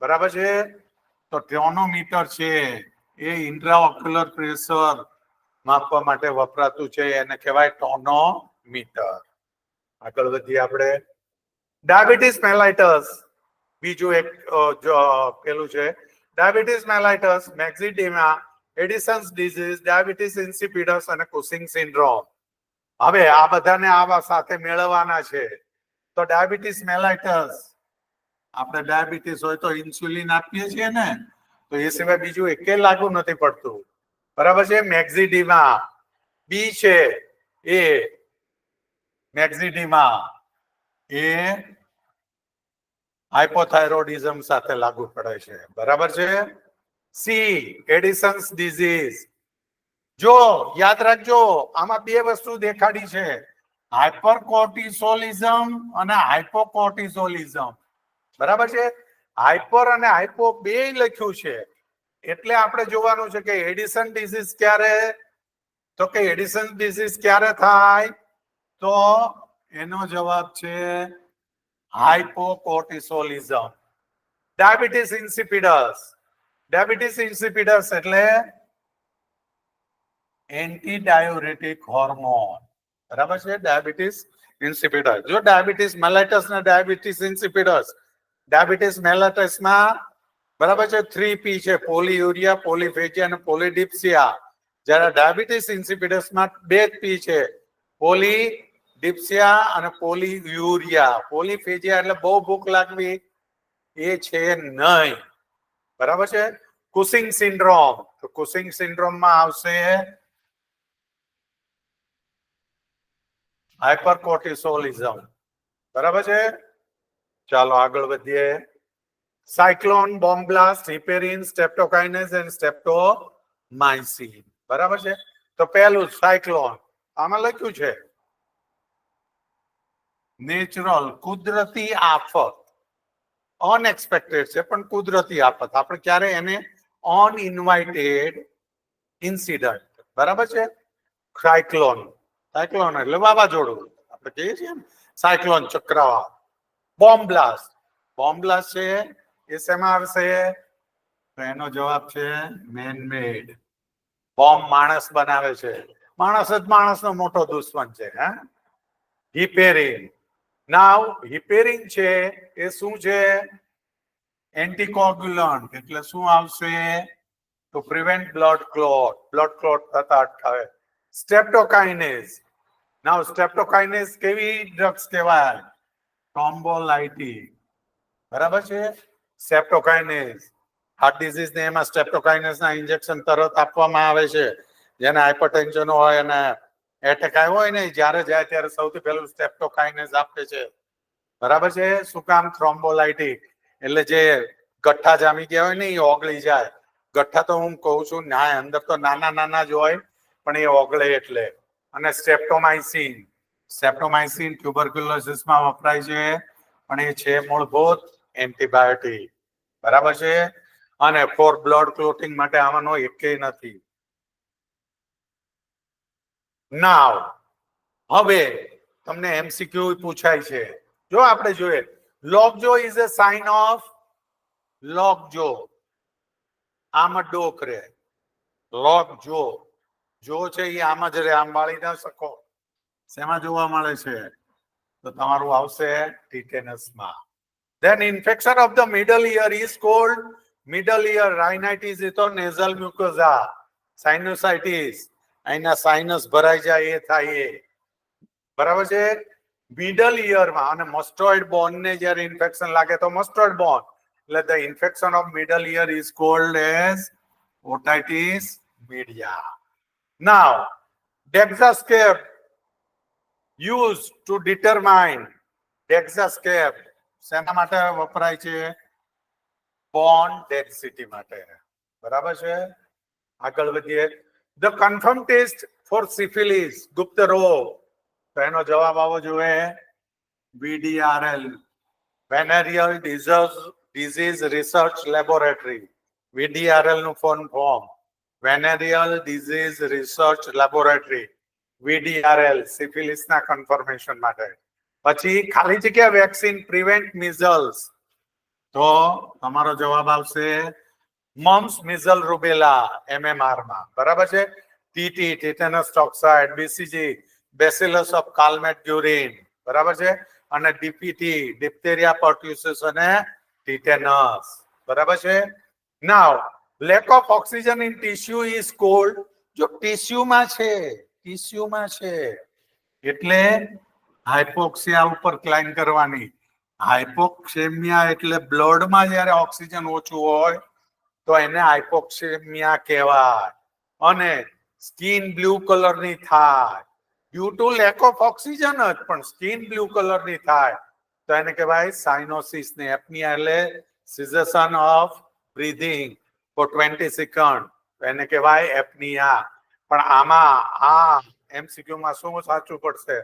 બરાબર છે? તો ટોનોમીટર છે એ ઇન્ટ્રાઓક્યુલર પ્રેશર માપવા માટે વપરાતું છે, એને કહેવાય ટોનોમીટર. આગળ વધીએ આપણે. ડાયાબિટીસ મેલાઇટસ બીજું એક પેલું છે. ડાયાબિટીસ મેલાઇટસ, મેક્ઝિડેમા, એડિસન્સ ડિઝીઝ, ડાયાબિટીસ ઇન્સિપિડસ અને કુસિંગ સિન્ડ્રોમ. હવે આ બધાને આવા સાથે મેળવવાના છે. તો ડાયાબિટીસ મેલાઇટસ, આપણે ડાયાબિટીસ હોય તો ઇન્સ્યુલિન આપીએ છીએ ને, તો એ સિવાય બીજું એકે લાગુ નથી પડતું. બરાબર છે? મેક્ઝિડીમા, બી છે એ મેક્ઝિડીમા એ હાઇપોથાઇરોડિઝમ સાથે લાગુ પડે છે. બરાબર છે? See Addison's disease. જો યાદ રાખજો, આમાં બે વસ્તુ દેખાડી છે, હાઇપરકોર્ટિસોલિઝમ અને હાઇપોકોર્ટિસોલિઝમ. બરાબર છે? હાઇપર અને હાઇપો બે લખ્યું છે. એટલે આપણે જોવાનું છે કે એડિસન ડિઝીઝ ક્યારે, તો કે એડિસન ડિઝીઝ ક્યારે થાય? તો એનો જવાબ છે હાઇપોકોર્ટિસોલિઝમ. ડાયાબિટીસ ઇન્સિપિડસ, ડાયાબિટીસ ઇન્સિપિડસ એટલે એન્ટી ડાયુરેટિક હોર્મોન. બરાબર છે? ડાયાબિટીસ ઇન્સિપિડસ. જો ડાયાબિટીસ મેલાઇટસ અને ડાયાબિટીસ ઇન્સિપિડસ, ડાયાબિટીસ મેલાઇટસમાં બરાબર છે 3P છે, પોલીયુરિયા, પોલીફેજિયા અને પોલીડિપ્સિયા. જ્યારે ડાયાબિટીસ ઇન્સિપિડસમાં 2P છે, પોલીડિપ્સિયા અને પોલીયુરિયા. પોલીફેજિયા એટલે બહુ ભૂખ લાગવી, એ છે નહીં. બરાબર છે? કુસિંગ સિન્ડ્રોમ, તો કુસિંગ સિન્ડ્રોમમાં આવશે હાઇપરકોર્ટિસોલિઝમ. બરાબર છે? ચાલો આગળ વધીએ. Cyclone, bomb blast, heparin, streptokinase and streptomycin. બરાબર છે? તો પહેલું સાયક્લોન, આમાં લખ્યું છે નેચરલ, કુદરતી આફત. અનએક્સપેક્ટેડ છે પણ કુદરતી આફત. આપણે ક્યારે એને અનઇન્વાઇટેડ ઇન્સિડન્ટ. બરાબર છે? સાયક્લોન, સાયક્લોન એટલે વાવાઝોડું, આપણે કહીએ છીએ ને સાયક્લોન, ચક્રવાત. બોમ્બ બ્લાસ્ટ, બોમ્બ બ્લાસ્ટ છે એ શેમાં આવશે? તો એનો જવાબ છે મેન મેડ. બોમ્બ માણસ બનાવે છે, માણસ જ માણસનો મોટો દુશ્મન છે. હે? હિપેરિન. નાવ હિપેરિન છે એ શું છે? એન્ટીકોગ્યુલન્ટ એટલે શું આવશે? ટુ પ્રિવેન્ટ બ્લડ ક્લોટ થતા અટકાવે. સ્ટ્રેપ્ટોકાઇનેઝ. નાઉ સ્ટ્રેપ્ટોકાઇનેઝ કેવી ડ્રગ્સ કહેવાય? થ્રોમ્બોલાઇટિક. બરાબર છે? સ્ટ્રેપ્ટોકાઇનેઝ હાર્ટ ડિઝીઝ ને એમાં સ્ટ્રેપ્ટોકાઇનેઝ ના ઇન્જેક્શન તરત આપવામાં આવે છે. જેને હાઇપરટેન્શન હોય અને એટેક આવ્યો હોય ને જ્યારે જાય ત્યારે સૌથી પહેલું સ્ટ્રેપ્ટોકાઇનેઝ આપે છે. બરાબર છે? શું કામ? થ્રોમ્બોલાઇટિક એટલે જે ગઠ્ઠા જામી ગયા હોય ને એ ઓગળી જાય. ગઠ્ઠા તો હું કહું છું ના, અંદર તો નાના નાના જ હોય પણ એ ઓગળે એટલે. અને સ્ટ્રેપ્ટોમાઇસિન ટ્યુબરક્યુલોસિસમાં વપરાય છે પણ એ છે મૂળભૂત એન્ટીબાયોટિક. બરાબર છે? અને ફોર બ્લડ ક્લોટિંગ માટે આમાંનો એકેય નથી. નાવ હવે તમને એમસીક્યુ પૂછાય છે. જો આપણે જોઈએ લોકજો ઇઝ અ સાઇન ઓફ લોકજો. આમાં ડોક રે. લોકજો જો છે એ આમ જ રે, આમ વાળી ના શકો. શેમાં જોવા મળે છે? તો તમારું આવશે ટીટેનસમાં. Then infection of the middle ear is called middle ear rhinitis. એ તો nasal mucosa. Sinusitis. અહીંના સાઇનસ ભરાઈ જાય એ થાય એ. બરાબર છે? મિડલ ઇયરમાં અને મસ્ટોઇડ બોન ને જ્યારે ઇન્ફેક્શન લાગે તો મસ્ટોઇડ બોન એટલે the infection of middle ear is called as otitis media. Now Dexascape used to determine Dexascape શેના માટે વપરાય છે? બોન ડેન્સિટી માટે. બરાબર છે? આગળ વધીએ. The confirmed test for syphilis ગુપ્ત રોગ તો એનો જવાબ આવવો જોઈએ VDRL Venereal Disease Research Laboratory. VDRL નું form Venereal Disease Research Laboratory. VDRL syphilis ના કન્ફર્મેશન માટે. પછી ખાલી જગ્યા વેક્સિન પ્રિવેન્ટ મિઝલ્સ તો તમારો જવાબ આવશે મમ્સ મિઝલ રૂબેલા MMR માં. બરાબર છે? TT tetanus toxoid, BCG bacillus of Calmette Guerin. બરાબર છે? અને ડીપીટી ડિપ્થેરિયા પર્ટ્યુસિસ અને ટીટેનસ. બરાબર છે? Now lack of oxygen in tissue is called. જો ટીસ્યુમાં છે એટલે હાઇપોક્સિયા ઉપર ક્લાઇમ કરવાની. હાઇપોક્સેમિયા એટલે બ્લડમાં જ્યારે ઓક્સિજન ઓછું હોય તો એને હાઇપોક્સેમિયા કહેવાય. અને સ્કિન બ્લુ કલરની થાય due to lack of oxygen જ, પણ સ્કિન બ્લુ કલરની થાય તો એને કહેવાય સાઇનોસિસ ને. એપનિયા એટલે સિઝેશન ઓફ બ્રીધિંગ ફોર 20 સેકન્ડ તો એને કહેવાય એપનિયા. પણ આમાં આ એમસીક્યુમાં શું સાચું પડશે?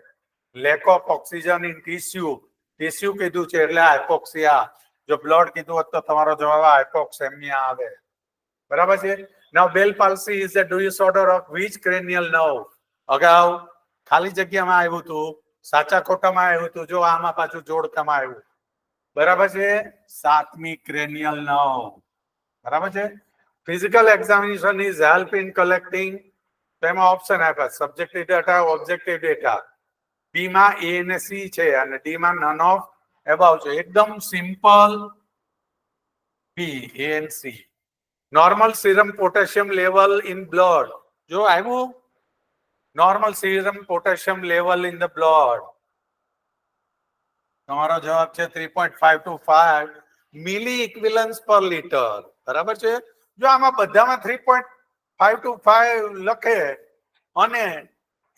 Lake of oxygen in tissue કીધું છે એટલે હાઇપોક્સિયા. જો બ્લડ કીધું હોત તો તમારો જવાબ હાઇપોક્સેમિયા આવે. બરાબર છે? Now Bell palsy is a disorder of which cranial nerve. અગાઉ ખાલી જગ્યામાં આવ્યું હતું, સાચા ખોટામાં આવ્યું હતું. જો આમાં પાછું જોડકામાં આવ્યું. બરાબર છે? 7મી ક્રેનિયલ નર્વ. બરાબર છે? Physical examination is help in collecting. તેમાં ઓપ્શન આપ્યા સબ્જેક્ટિવ ડેટા, ઓબ્જેક્ટિવ ડેટા. બી માં A અને C છે અને ડી માં નન ઓફ એબાઉ છે. એકદમ simple. B, A and C. Normal serum potassium level in blood. જો આવ્યું normal serum potassium level in the blood. તમારો જવાબ છે 3.5 to 5 milli equivalence per litre. બરાબર છે? જો આમાં બધામાં 3.5 to 5 લખે અને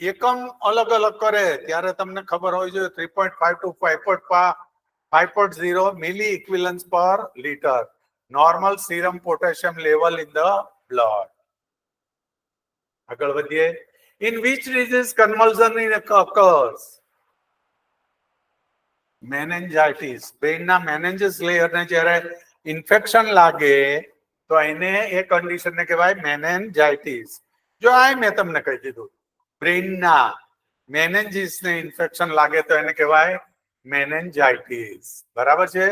એકમ અલગ અલગ કરે ત્યારે તમને ખબર હોય છે 3.5 to 5.0 milli equivalence per litre. Normal serum potassium level in the blood. આગળ વધીએ. In which disease convulsion occurs? Meningitis. બ્રેઇનના મેનેન્જસ લેયરને જ્યારે ઇન્ફેક્શન લાગે તો એને એ કન્ડિશનને કહેવાય મેનેન્જાઇટિસ. જો આ મેં તમને કહી દીધું બ્રેઇનના મેનેન્જીસને ઇન્ફેક્શન લાગે તો એને કહેવાય મેનેન્જાઇટિસ. બરાબર છે?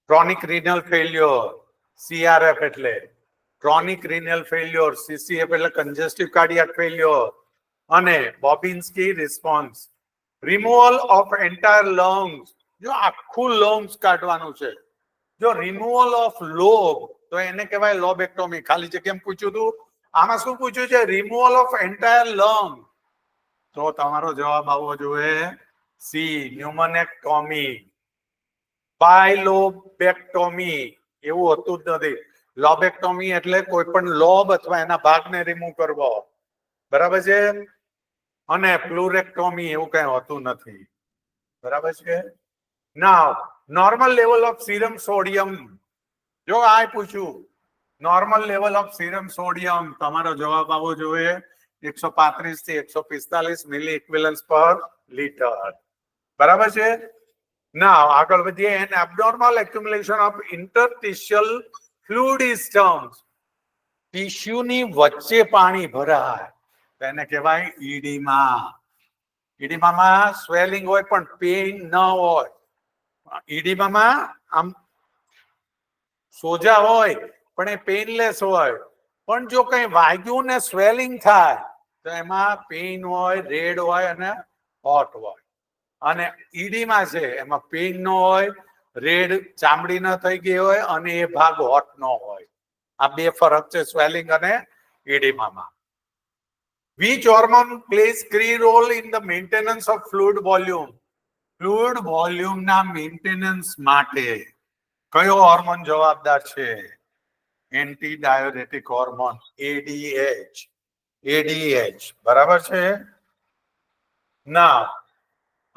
ક્રોનિક રિનલ ફેલ્યોર CRF એટલે ક્રોનિક રિનલ ફેલ્યોર, CCF એટલે કન્જેસ્ટિવ કાર્ડિયાક ફેલ્યોર અને Babinski response. Removal of entire lungs. જો આખું લંગ્સ કાઢવાનું છે જો રિમૂવલ ઓફ લોબ તો એને કહેવાય લોબેક્ટોમી. ખાલી જગ્યામાં પૂછ્યું હતું. આમાં શું પૂછ્યું છે? Removal of entire lung. તો તમારો જવાબ આવવો જોઈએ સી, ન્યુમનેક્ટોમી. બાયલોબેક્ટોમી એવું હોતું જ નથી. લોબેક્ટોમી એટલે કોઈ પણ લોબ અથવા એના ભાગને રિમૂવ કરવો, બરાબર છે. અને પ્લુરેક્ટોમી એવું કઈ હોતું નથી, બરાબર છે. Now normal level of serum sodium. જો આ પૂછ્યું normal level of serum sodium, તમારો જવાબ આવવો જોઈએ 135 થી 145 મિલી ઇક્વિવેલન્સ પર લીટર, બરાબર છે. નાઉ આગળ વધીએ. An abnormal accumulation of interstitial fluid is terms. ટિશ્યુની વચ્ચે પાણી ભરાય એને કહેવાય ઈડીમા. ઈડીમામાં સ્વેલિંગ હોય પણ પેઇન ન હોય. ઈડીમામાં આમ સોજા હોય પણ એ પેઇનલેસ હોય. પણ જો કઈ વાગ્યું ને સ્વેલિંગ થાય તો એમાં પેઇન હોય, રેડ હોય અને હોટ હોય. અને ઈડીમાં છે એમાં પેઇન ન હોય, રેડ ચામડી ન થઈ ગઈ હોય અને એ ભાગ હોટ ન હોય. આ બે ફરક છે સ્વેલિંગ અને ઈડીમામાં. Which hormone plays key role in the maintenance of fluid volume? Fluid volume ના મેન્ટેનન્સ માટે કયો હોર્મોન જવાબદાર છે? Anti diuretic hormone ADH. ADH બરાબર છે. ના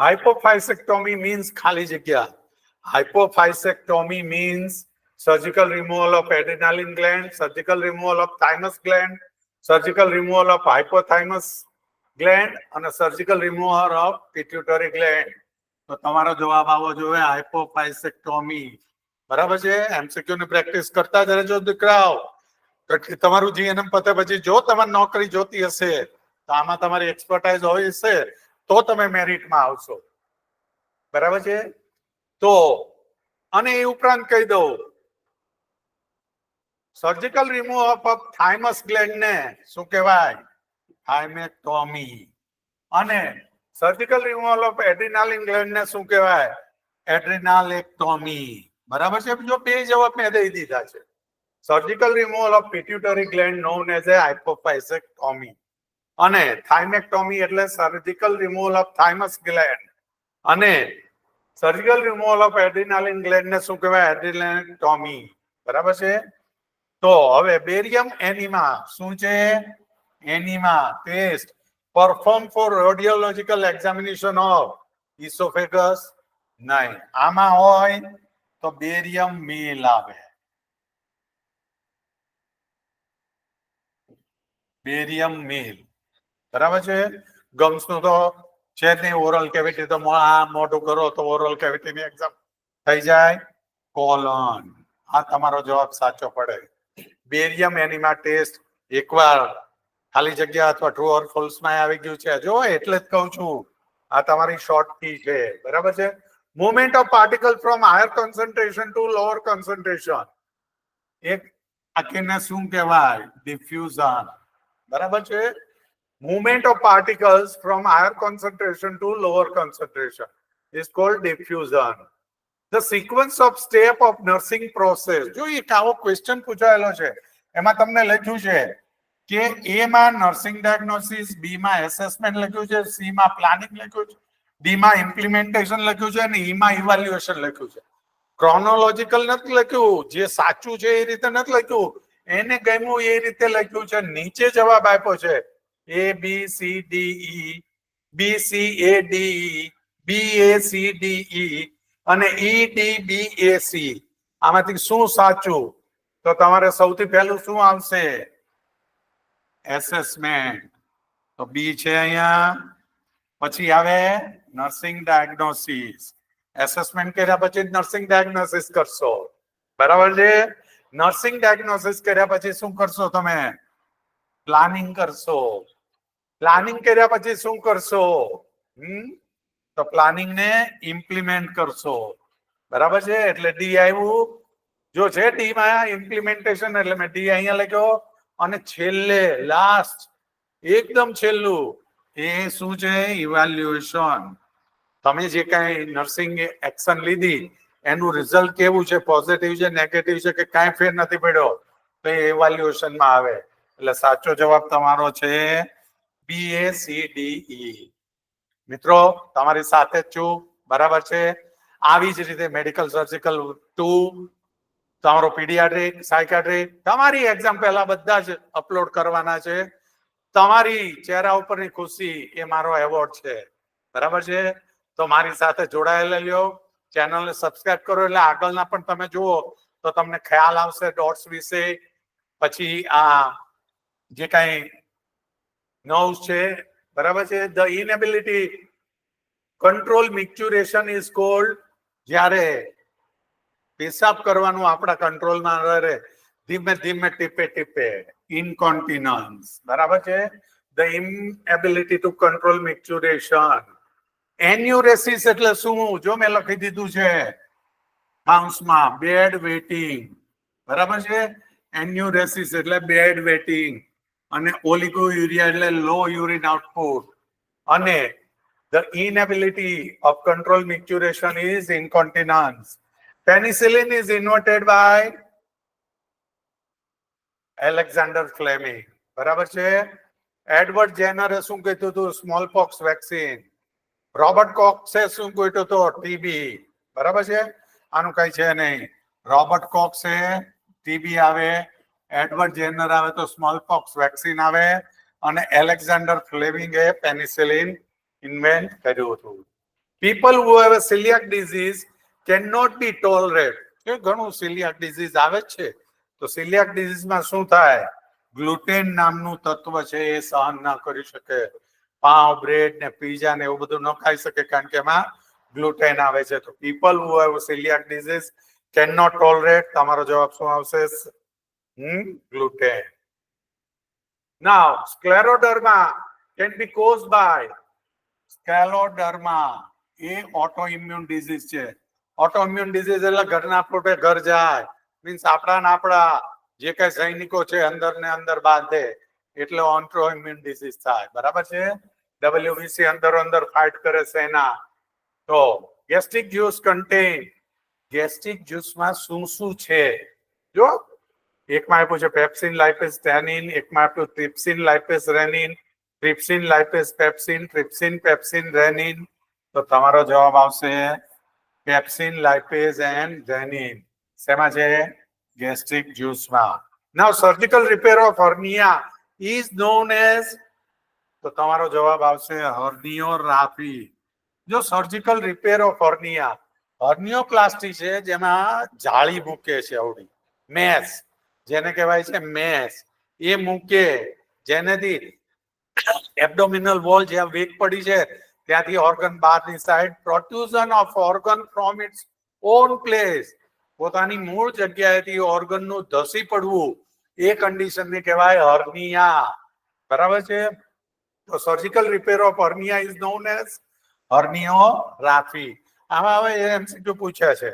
હાઇપોફાઇસેક્ટોમી મીન્સ ખાલી જગ્યા. Hypophysectomy means surgical removal of adrenaline gland, surgical removal of thymus gland, surgical removal of hypothalamus gland અને surgical removal of pituitary gland. તો તમારો જવાબ આવવો જોઈએ હાઇપોફાઇસેક્ટોમી, બરાબર છે. એમસીક્યુ ની પ્રેક્ટિસ કરતા જ રહેજો દીકરાઓ. તમારું જીએનએમ પતે પછી જો તમારે નોકરી જોતી હશે તો આમાં તમારી એક્સપર્ટાઇઝ હોય હશે તો તમે મેરિટમાં આવશો, બરાબર છે. તો અને એ ઉપરાંત કહી દઉં, surgical removal of thymus gland ને શું કહેવાય? થાઇમેક્ટોમી. અને surgical removal of adrenaline gland ને શું કહેવાય? એડ્રીનાલેક્ટોમી, બરાબર છે. જો બે જવાબ મેં દઈ દીધા છે. Surgical removal of pituitary gland known as a hypophysectomy અને થાઇમેક્ટોમી એટલે surgical removal of thymus gland અને surgical removal of adrenaline gland ને શું કહેવાય? એડ્રીનાલેક્ટોમી, બરાબર છે. તો હવે બેરિયમ એનિમા શું છે? Enema test perform for radiological examination of oesophagus નહીં. આમાં હોય તો બેરિયમ મેલ આવે. બેરિયમ મેલ, બરાબર છે. ગમ્સ નું તો છે જ નહીં. ઓરલ કેવિટી તો મોટું કરો તો ઓરલ કેવિટી ની એક્ઝામ થઈ જાય. કોલન, આ તમારો જવાબ સાચો પડે. બેરિયમ એનિમા ટેસ્ટ એકવાર ખાલી જગ્યા અથવા ટ્રુ ઓર ફોલ્સ માં આવી ગયું છે. જો એટલે જ કહું છું આ તમારી શોર્ટ કી છે, બરાબર છે. Movement of particle from higher concentration to lower concentration, એક આખીને શું કહેવાય? ડિફ્યુઝન, બરાબર છે. Movement of particles from higher concentration to lower concentration is called diffusion. The sequence of step of nursing process. જો એક આવો ક્વેશ્ચન પૂછાયેલો છે એમાં તમને લખ્યું છે કે એ માં નર્સિંગ ડાયગ્નોસિસ, બી માં એસેસમેન્ટ લખ્યું છે, સી માં પ્લાનિંગ લખ્યું છે, ડી માં ઇમ્પ્લિમેન્ટેશન લખ્યું છે અને ઈ માં ઇવેલ્યુએશન લખ્યું છે. ક્રોનોલોજીકલ નથી લખ્યું. જે સાચું છે એ રીતે નથી લખ્યું. એને ગમ્યું એ રીતે લખ્યું છે. નીચે જવાબ આપ્યો છે A B C D E, B C A D E, B A C D E અને EDBAC. આમાંથી શું સાચું? તો તમારે સૌથી પહેલું શું આવશે? એસેસમેન્ટ. તો બી છે અહીંયા. પછી આવે નર્સિંગ ડાયગ્નોસિસ. એસેસમેન્ટ કર્યા પછી નર્સિંગ ડાયગ્નોસિસ કરશો, બરાબર છે. નર્સિંગ ડાયગ્નોસિસ કર્યા પછી શું કરશો તમે? પ્લાનિંગ કરશો. પ્લાનિંગ કર્યા પછી શું કરશો? તો પ્લાનિંગ ને ઇમ્પ્લિમેન્ટ કરશો, બરાબર છે. એટલે ડી આવ્યું. જો છે ડી માં ઇમ્પ્લિમેન્ટેશન એટલે મેં ડી અહીંયા લખ્યો. અને છેલ્લે લાસ્ટ એકદમ છેલ્લું એ શું છે? ઇવેલ્યુએશન. તમે જે કઈ નર્સિંગ એક્શન લીધી એનું રિઝલ્ટ કેવું છે, પોઝિટિવ છે, નેગેટિવ છે કે કાંઈ ફેર નથી પડ્યો, તો એ ઇવેલ્યુએશનમાં આવે. એટલે સાચો જવાબ તમારો છે BACDE. મિત્રો તમારી સાથે જ છું, બરાબર છે. આવી જ રીતે મેડિકલ સર્જિકલ 2, તમારો પીડિયાટ્રિક, સાયકાટ્રિક, તમારી એક્ઝામ પહેલા બધા જ અપલોડ કરવાના છે. તમારી ચહેરા ઉપરની ખુશી એ મારો એવોર્ડ છે, બરાબર છે. તો મારી સાથે જોડાયેલા લ્યો, ચેનલને સબસ્ક્રાઇબ કરો, એટલે આગળના પણ તમે જુઓ તો તમને ખ્યાલ આવશે ડોટ્સ વિશે. પછી આ જે કાંઈ નવું છે, બરાબર છે. ધ ઇનએબિલિટી કંટ્રોલ મિક્ચ્યુરેશન ઇઝ કોલ્ડ, જ્યારે પેશાબ કરવાનું આપણા કંટ્રોલમાં રહે, ધીમે ધીમે ટીપે ટીપે, ઇનકોન્ટિનન્સ, બરાબર છે. The inability to control micturition. Enuresis એટલે શું? જો મેં લખી દીધું છે માઉસમાં, બેડ વેટિંગ, બરાબર છે. એન્યુરેસિસ એટલે બેડ વેટિંગ, અને ઓલિગોયુરિયા એટલે લો યુરિન આઉટપુટ, અને the inability of control micturition is incontinence. Penicillin is invented by Alexander Fleming, બરાબર છે. એડવર્ડ જેનરે શું કીધું હતું? Small POX vaccine. રોબર્ટ કોક્સે શું કીધું હતું? ટીબી, બરાબર છે. આનું કઈ છે નહીં. રોબર્ટ કોક્સે ટીબી આવે, એડવર્ડ જેનર આવે તો સ્મોલ પોક્સ વેક્સિન આવે, અને એલેક્ઝાન્ડર ફ્લેમિંગે પેનિસિલિન ઇન્વેન્ટ કર્યું હતું. People who have a celiac disease cannot be tolerate. એ ઘણું celiac disease આવે છે, તો celiac diseaseમાં શું થાય? ગ્લુટેન નામનું તત્વ છે એ સહન ના કરી શકે. પાવ, બ્રેડ ને પીઝા ને એવું બધું ન ખાઈ શકે, કારણ કે એમાં ગ્લુટેન આવે છે. તો people who have celiac disease cannot tolerate. તમારો જવાબ શું આવશે? Gluten. Now, scleroderma can be caused by scleroderma, એ ઓટોઇમ્યુન ડિઝીઝ છે. ઓટોઇમ્યુન ડિઝીઝ એટલે ઘરના પોતે ઘર જાય, મીન્સ આપણા જે કઈ સૈનિકો છે અંદર ને અંદર બાંધે, એટલે ઓટોઇમ્યુન ડિઝીઝ થાય, બરાબર છે. WBC અંદર ફાઇટ કરે સેના. તો ગેસ્ટ્રિક જ્યુસ કન્ટેન, ગેસ્ટ્રિક જ્યુસમાં શું શું છે? જો એકમાં આપ્યું છે પેપ્સિન, લાઇપેઝ, ટેનિન, એકમાં આપ્યું trypsin, lipase, rennin, trypsin, lipase, pepsin, trypsin, pepsin, rennin. તો તમારો જવાબ આવશે પેપ્સિન, લાઇપેઝ એન્ડ રેનિન. શેમાં છે? ગેસ્ટ્રિક જ્યુસમાં. Now surgical repair of hernia is known as, તો તમારો જવાબ આવશે હર્નિયોગ્રાફી. જો surgical repair of hernia, hernioplasty છે જેમાં જાળી મૂકે છે, આવડી મેસ, જેને કહેવાય છે મેસ, એ મૂકે, જેનેથી એબ્ડોમિનલ વોલ જ્યાં વીક પડી છે ત્યાંથી ઓર્ગન બહારની side, protrusion of organ from its own place, પોતાની મૂળ જગ્યાએથી ઓર્ગનનું ધસી પડવું, એ કન્ડિશનને કહેવાય હર્નિયા, બરાબર છે. તો surgical repair of hernia is known as herniography. આમાં હવે એમસીક્યુ પૂછ્યા છે.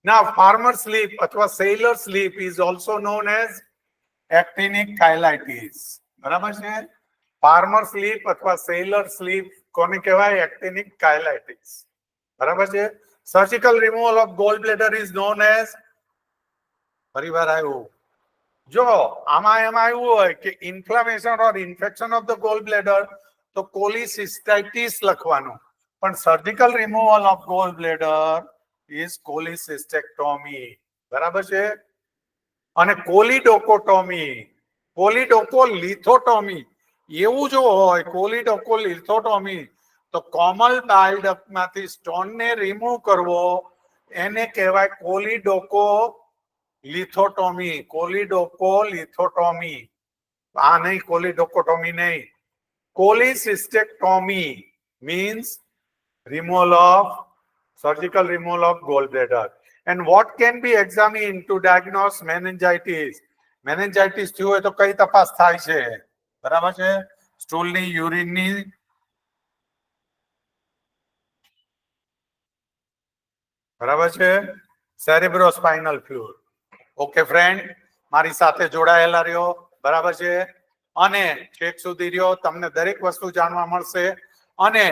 Now, farmer sleep અથવા sailor sleep is also known as actinic chylitis, બરાબર છે. ફાર્મર સ્લીપ અથવા સેલર સ્લીપ કોને કહેવાય? એક્ટિનિક કાયલાઇટિસ, બરાબર છે. Surgical removal of gall bladder is known as, ફરીવાર આવ્યું. જો આમાં એમાં આવ્યું હોય કે inflammation or infection of the gall bladder, તો કોલિસિસ્ટાઇટિસ લખવાનું, પણ surgical removal of gall bladder is cholecystectomy, બરાબર છે. અને કોલિડોકોટોમી, કોલિડોકોલિથોટોમી એવું જો હોય, કોલિડોકોલિથોટોમી તો કોમલ બાઇલ ડક્ટમાંથી સ્ટોનને રિમૂવ કરવો, એને કહેવાય કોલિડોકોલિથોટોમી. કોલિડોકોલિથોટોમી, આ નહીં, કોલિડોકોટોમી નહીં. કોલિસિસ્ટેક્ટોમી means removal of surgical removal of gallbladder. And what can be examined to diagnose meningitis? meningitis થયું હોય તો કઈ તપાસ થાય છે? બરાબર છે. સ્ટૂલની, યુરિનની, બરાબર છે. Cerebrospinal fluid. ઓકે ફ્રેન્ડ, મારી સાથે જોડાયેલા રહ્યો, બરાબર છે. અને છેક સુધી રહ્યો, તમને દરેક વસ્તુ જાણવા મળશે. અને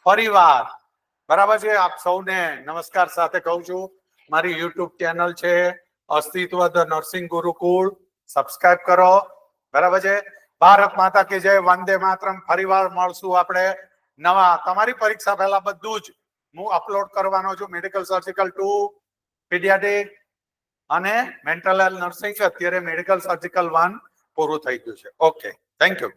ફરીવાર, બરાબર છે. આપ સૌને નમસ્કાર સાથે કહું છું, મારી યુટ્યુબ ચેનલ છે અસ્તિત્વ ધ નર્સિંગ ગુરુકુળ, સબસ્ક્રાઇબ કરો. બરાબર છે. ભારત માતા કી જય, વંદે માતરમ. ફરીવાર મળશું આપણે નવા, તમારી પરીક્ષા પહેલા બધું જ હું અપલોડ કરવાનો છું. મેડિકલ સર્જિકલ 2, પીડિયાટ્રિક અને મેન્ટલ હેલ્થ નર્સિંગ. અત્યારે મેડિકલ સર્જિકલ 1 પૂરું થઈ ગયું છે. Okay, thank you.